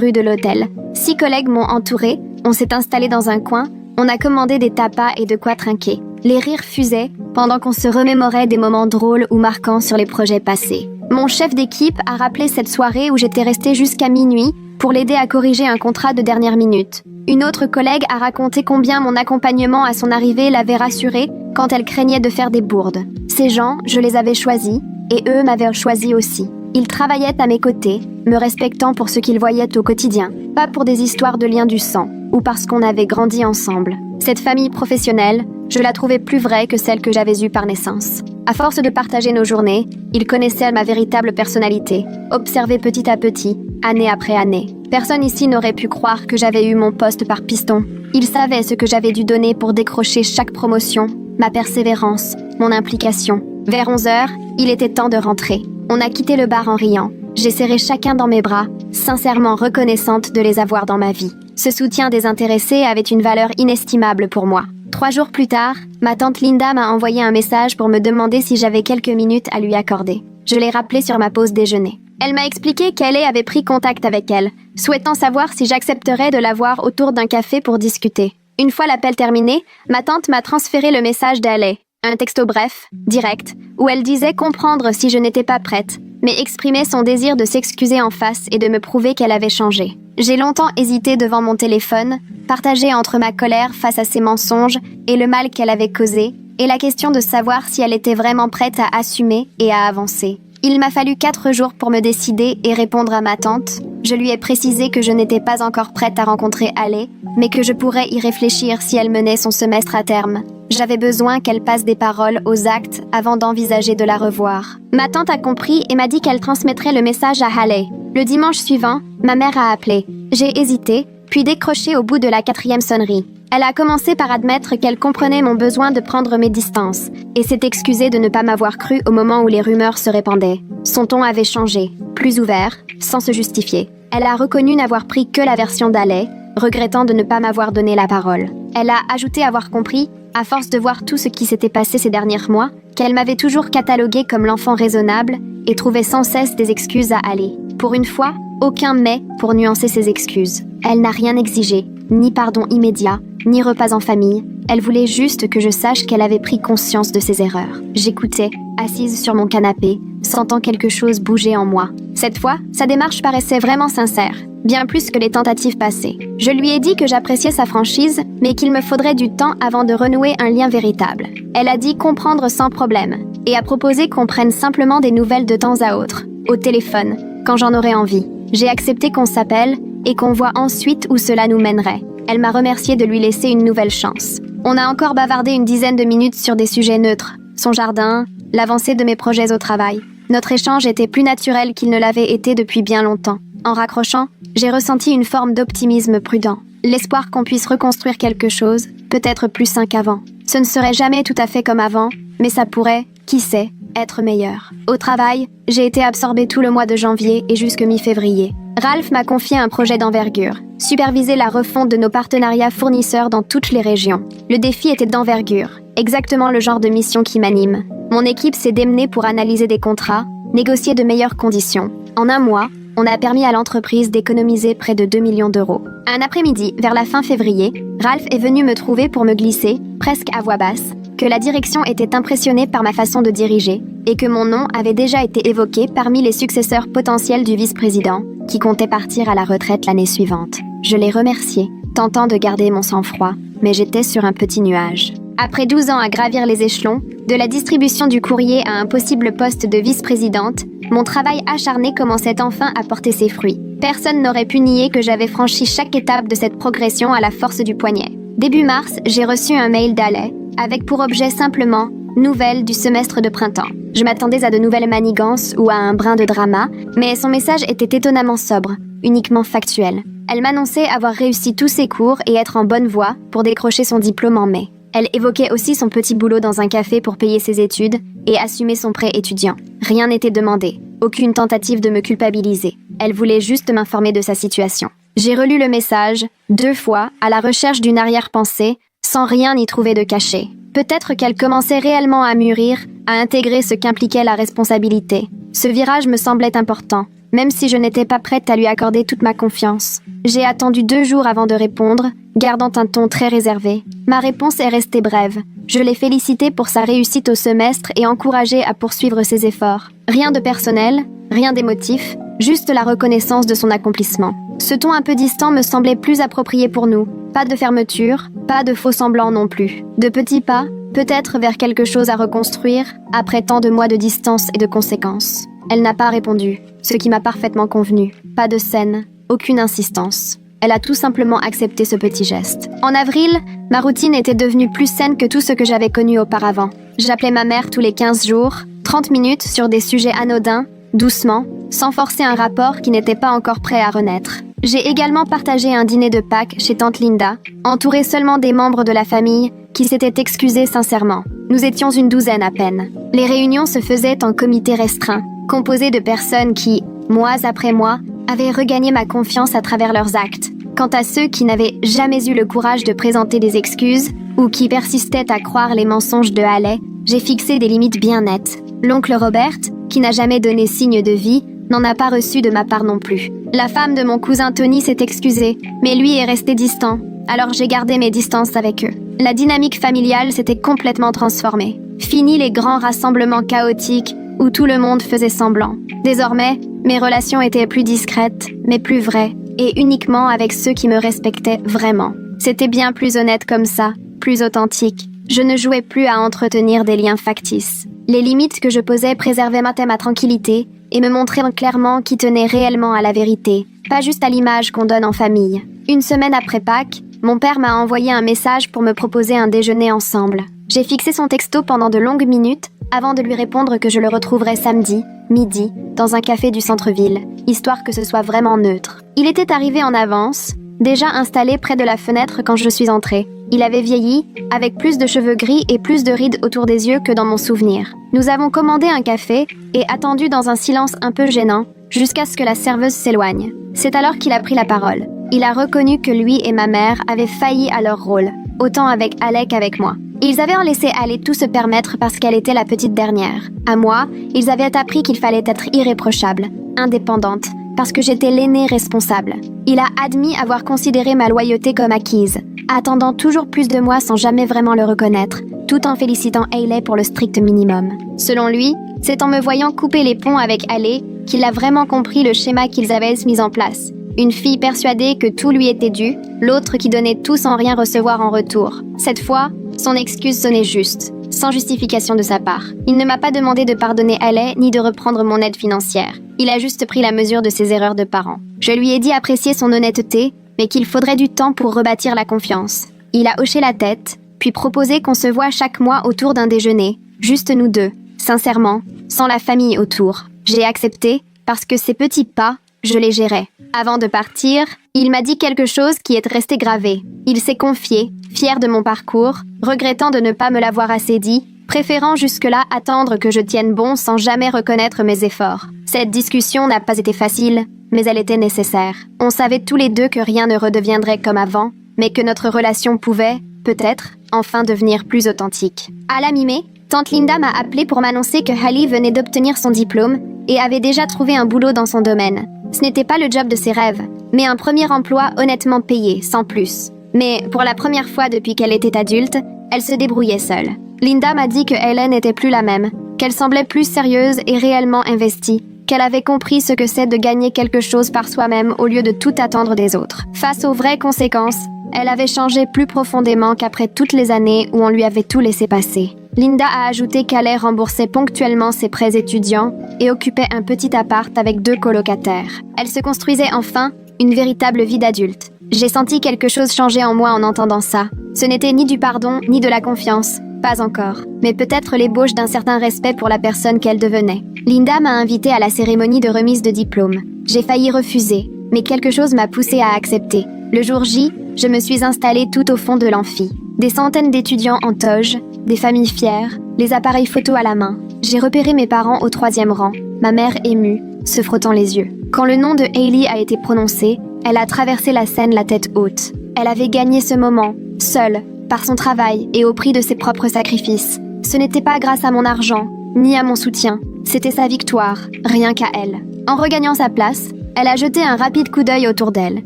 rues de l'hôtel. 6 collègues m'ont entouré, on s'est installé dans un coin, on a commandé des tapas et de quoi trinquer. Les rires fusaient pendant qu'on se remémorait des moments drôles ou marquants sur les projets passés. Mon chef d'équipe a rappelé cette soirée où j'étais restée jusqu'à minuit pour l'aider à corriger un contrat de dernière minute. Une autre collègue a raconté combien mon accompagnement à son arrivée l'avait rassurée quand elle craignait de faire des bourdes. Ces gens, je les avais choisis, et eux m'avaient choisi aussi. Ils travaillaient à mes côtés, me respectant pour ce qu'ils voyaient au quotidien, pas pour des histoires de liens du sang, ou parce qu'on avait grandi ensemble. Cette famille professionnelle, je la trouvais plus vraie que celle que j'avais eue par naissance. À force de partager nos journées, ils connaissaient ma véritable personnalité, observée petit à petit, année après année. Personne ici n'aurait pu croire que j'avais eu mon poste par piston. Ils savaient ce que j'avais dû donner pour décrocher chaque promotion, ma persévérance, mon implication. Vers 11h, il était temps de rentrer. On a quitté le bar en riant. J'ai serré chacun dans mes bras, sincèrement reconnaissante de les avoir dans ma vie. Ce soutien désintéressé avait une valeur inestimable pour moi. 3 jours plus tard, ma tante Linda m'a envoyé un message pour me demander si j'avais quelques minutes à lui accorder. Je l'ai rappelé sur ma pause déjeuner. Elle m'a expliqué qu'Haley avait pris contact avec elle, souhaitant savoir si j'accepterais de la voir autour d'un café pour discuter. Une fois l'appel terminé, ma tante m'a transféré le message d'Haley. Un texto bref, direct, où elle disait comprendre si je n'étais pas prête, mais exprimait son désir de s'excuser en face et de me prouver qu'elle avait changé. J'ai longtemps hésité devant mon téléphone, partagé entre ma colère face à ses mensonges et le mal qu'elle avait causé, et la question de savoir si elle était vraiment prête à assumer et à avancer. Il m'a fallu 4 jours pour me décider et répondre à ma tante. Je lui ai précisé que je n'étais pas encore prête à rencontrer Haley, mais que je pourrais y réfléchir si elle menait son semestre à terme. J'avais besoin qu'elle passe des paroles aux actes avant d'envisager de la revoir. Ma tante a compris et m'a dit qu'elle transmettrait le message à Haley. Le dimanche suivant, ma mère a appelé. J'ai hésité, puis décroché au bout de la 4e sonnerie. Elle a commencé par admettre qu'elle comprenait mon besoin de prendre mes distances et s'est excusée de ne pas m'avoir cru au moment où les rumeurs se répandaient. Son ton avait changé, plus ouvert, sans se justifier. Elle a reconnu n'avoir pris que la version d'Haley, regrettant de ne pas m'avoir donné la parole. Elle a ajouté avoir compris, à force de voir tout ce qui s'était passé ces derniers mois, qu'elle m'avait toujours cataloguée comme l'enfant raisonnable et trouvait sans cesse des excuses à Haley. Pour une fois, aucun mais pour nuancer ses excuses. Elle n'a rien exigé, ni pardon immédiat, ni repas en famille. Elle voulait juste que je sache qu'elle avait pris conscience de ses erreurs. J'écoutais, assise sur mon canapé, sentant quelque chose bouger en moi. Cette fois, sa démarche paraissait vraiment sincère, bien plus que les tentatives passées. Je lui ai dit que j'appréciais sa franchise, mais qu'il me faudrait du temps avant de renouer un lien véritable. Elle a dit comprendre sans problème, et a proposé qu'on prenne simplement des nouvelles de temps à autre, au téléphone, quand j'en aurais envie. J'ai accepté qu'on s'appelle et qu'on voit ensuite où cela nous mènerait. Elle m'a remercié de lui laisser une nouvelle chance. On a encore bavardé une dizaine de minutes sur des sujets neutres. Son jardin, l'avancée de mes projets au travail. Notre échange était plus naturel qu'il ne l'avait été depuis bien longtemps. En raccrochant, j'ai ressenti une forme d'optimisme prudent. L'espoir qu'on puisse reconstruire quelque chose, peut-être plus sain qu'avant. Ce ne serait jamais tout à fait comme avant, mais ça pourrait, qui sait, être meilleur. Au travail, j'ai été absorbée tout le mois de janvier et jusque mi-février. Ralph m'a confié un projet d'envergure, superviser la refonte de nos partenariats fournisseurs dans toutes les régions. Le défi était d'envergure, exactement le genre de mission qui m'anime. Mon équipe s'est démenée pour analyser des contrats, négocier de meilleures conditions. En un mois, on a permis à l'entreprise d'économiser près de 2 millions d'euros. Un après-midi, vers la fin février, Ralph est venu me trouver pour me glisser, presque à voix basse, que la direction était impressionnée par ma façon de diriger et que mon nom avait déjà été évoqué parmi les successeurs potentiels du vice-président, qui comptait partir à la retraite l'année suivante. Je l'ai remercié, tentant de garder mon sang-froid, mais j'étais sur un petit nuage. Après 12 ans à gravir les échelons, de la distribution du courrier à un possible poste de vice-présidente, mon travail acharné commençait enfin à porter ses fruits. Personne n'aurait pu nier que j'avais franchi chaque étape de cette progression à la force du poignet. Début mars, j'ai reçu un mail d'Haley, avec pour objet simplement « Nouvelles du semestre de printemps ». Je m'attendais à de nouvelles manigances ou à un brin de drama, mais son message était étonnamment sobre, uniquement factuel. Elle m'annonçait avoir réussi tous ses cours et être en bonne voie pour décrocher son diplôme en mai. Elle évoquait aussi son petit boulot dans un café pour payer ses études et assumer son prêt étudiant. Rien n'était demandé, aucune tentative de me culpabiliser. Elle voulait juste m'informer de sa situation. J'ai relu le message, 2 fois, à la recherche d'une arrière-pensée, sans rien y trouver de caché. Peut-être qu'elle commençait réellement à mûrir, à intégrer ce qu'impliquait la responsabilité. Ce virage me semblait important, même si je n'étais pas prête à lui accorder toute ma confiance. J'ai attendu 2 jours avant de répondre, gardant un ton très réservé. Ma réponse est restée brève. Je l'ai félicité pour sa réussite au semestre et encouragé à poursuivre ses efforts. Rien de personnel, rien d'émotif, juste la reconnaissance de son accomplissement. Ce ton un peu distant me semblait plus approprié pour nous. Pas de fermeture, pas de faux semblants non plus. De petits pas, peut-être vers quelque chose à reconstruire, après tant de mois de distance et de conséquences. Elle n'a pas répondu, ce qui m'a parfaitement convenu. Pas de scène, aucune insistance. Elle a tout simplement accepté ce petit geste. En avril, ma routine était devenue plus saine que tout ce que j'avais connu auparavant. J'appelais ma mère tous les 15 jours, 30 minutes sur des sujets anodins, doucement, sans forcer un rapport qui n'était pas encore prêt à renaître. J'ai également partagé un dîner de Pâques chez tante Linda, entouré seulement des membres de la famille qui s'étaient excusés sincèrement. Nous étions une douzaine à peine. Les réunions se faisaient en comité restreint, composé de personnes qui, mois après mois, avaient regagné ma confiance à travers leurs actes. Quant à ceux qui n'avaient jamais eu le courage de présenter des excuses ou qui persistaient à croire les mensonges de Haley, j'ai fixé des limites bien nettes. L'oncle Robert, qui n'a jamais donné signe de vie, n'en a pas reçu de ma part non plus. La femme de mon cousin Tony s'est excusée, mais lui est resté distant, alors j'ai gardé mes distances avec eux. La dynamique familiale s'était complètement transformée. Fini les grands rassemblements chaotiques où tout le monde faisait semblant. Désormais, mes relations étaient plus discrètes, mais plus vraies, et uniquement avec ceux qui me respectaient vraiment. C'était bien plus honnête comme ça, plus authentique. Je ne jouais plus à entretenir des liens factices. Les limites que je posais préservaient ma tranquillité et me montraient clairement qui tenait réellement à la vérité, pas juste à l'image qu'on donne en famille. Une semaine après Pâques, mon père m'a envoyé un message pour me proposer un déjeuner ensemble. J'ai fixé son texto pendant de longues minutes avant de lui répondre que je le retrouverais samedi, midi, dans un café du centre-ville, histoire que ce soit vraiment neutre. Il était arrivé en avance, déjà installé près de la fenêtre quand je suis entrée. Il avait vieilli, avec plus de cheveux gris et plus de rides autour des yeux que dans mon souvenir. Nous avons commandé un café et attendu dans un silence un peu gênant, jusqu'à ce que la serveuse s'éloigne. C'est alors qu'il a pris la parole. Il a reconnu que lui et ma mère avaient failli à leur rôle, autant avec Alec qu'avec moi. Ils avaient en laissé aller tout se permettre parce qu'elle était la petite dernière. À moi, ils avaient appris qu'il fallait être irréprochable, indépendante, parce que j'étais l'aînée responsable. Il a admis avoir considéré ma loyauté comme acquise, attendant toujours plus de moi sans jamais vraiment le reconnaître, tout en félicitant Haley pour le strict minimum. Selon lui, c'est en me voyant couper les ponts avec Haley qu'il a vraiment compris le schéma qu'ils avaient mis en place. Une fille persuadée que tout lui était dû, l'autre qui donnait tout sans rien recevoir en retour. Cette fois, son excuse sonnait juste, sans justification de sa part. Il ne m'a pas demandé de pardonner Haley ni de reprendre mon aide financière. Il a juste pris la mesure de ses erreurs de parent. Je lui ai dit apprécier son honnêteté, mais qu'il faudrait du temps pour rebâtir la confiance. Il a hoché la tête, puis proposé qu'on se voie chaque mois autour d'un déjeuner, juste nous deux, sincèrement, sans la famille autour. J'ai accepté, parce que ces petits pas, je les gérais. Avant de partir, il m'a dit quelque chose qui est resté gravé. Il s'est confié, fier de mon parcours, regrettant de ne pas me l'avoir assez dit, préférant jusque-là attendre que je tienne bon sans jamais reconnaître mes efforts. Cette discussion n'a pas été facile, mais elle était nécessaire. On savait tous les deux que rien ne redeviendrait comme avant, mais que notre relation pouvait, peut-être, enfin devenir plus authentique. À la mi-mai, tante Linda m'a appelé pour m'annoncer que Haley venait d'obtenir son diplôme et avait déjà trouvé un boulot dans son domaine. Ce n'était pas le job de ses rêves, mais un premier emploi honnêtement payé, sans plus. Mais pour la première fois depuis qu'elle était adulte, elle se débrouillait seule. Linda m'a dit que Helen n'était plus la même, qu'elle semblait plus sérieuse et réellement investie, qu'elle avait compris ce que c'est de gagner quelque chose par soi-même au lieu de tout attendre des autres. Face aux vraies conséquences, elle avait changé plus profondément qu'après toutes les années où on lui avait tout laissé passer. Linda a ajouté qu'elle remboursait ponctuellement ses prêts étudiants et occupait un petit appart avec 2 colocataires. Elle se construisait enfin une véritable vie d'adulte. J'ai senti quelque chose changer en moi en entendant ça. Ce n'était ni du pardon, ni de la confiance. Pas encore. Mais peut-être l'ébauche d'un certain respect pour la personne qu'elle devenait. Linda m'a invitée à la cérémonie de remise de diplôme. J'ai failli refuser, mais quelque chose m'a poussée à accepter. Le jour J, je me suis installée tout au fond de l'amphi. Des centaines d'étudiants en toge, des familles fières, les appareils photo à la main. J'ai repéré mes parents au 3e rang, ma mère émue, se frottant les yeux. Quand le nom de Hailey a été prononcé, elle a traversé la scène la tête haute. Elle avait gagné ce moment, seule, par son travail et au prix de ses propres sacrifices. Ce n'était pas grâce à mon argent, ni à mon soutien. C'était sa victoire, rien qu'à elle. En regagnant sa place, elle a jeté un rapide coup d'œil autour d'elle.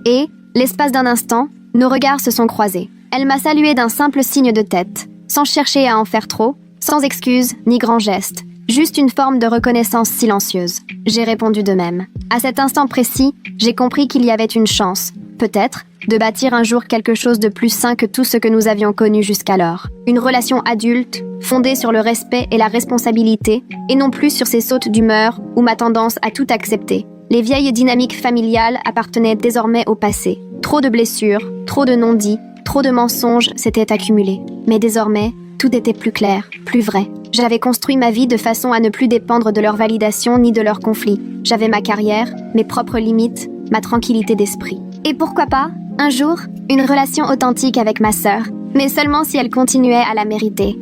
Et, l'espace d'un instant, nos regards se sont croisés. Elle m'a salué d'un simple signe de tête, sans chercher à en faire trop, sans excuses ni grands gestes. Juste une forme de reconnaissance silencieuse. J'ai répondu de même. À cet instant précis, j'ai compris qu'il y avait une chance, peut-être, de bâtir un jour quelque chose de plus sain que tout ce que nous avions connu jusqu'alors. Une relation adulte, fondée sur le respect et la responsabilité, et non plus sur ces sautes d'humeur ou ma tendance à tout accepter. Les vieilles dynamiques familiales appartenaient désormais au passé. Trop de blessures, trop de non-dits, trop de mensonges s'étaient accumulés. Mais désormais, tout était plus clair, plus vrai. J'avais construit ma vie de façon à ne plus dépendre de leur validation ni de leurs conflits. J'avais ma carrière, mes propres limites, ma tranquillité d'esprit. Et pourquoi pas, un jour, une relation authentique avec ma sœur, mais seulement si elle continuait à la mériter.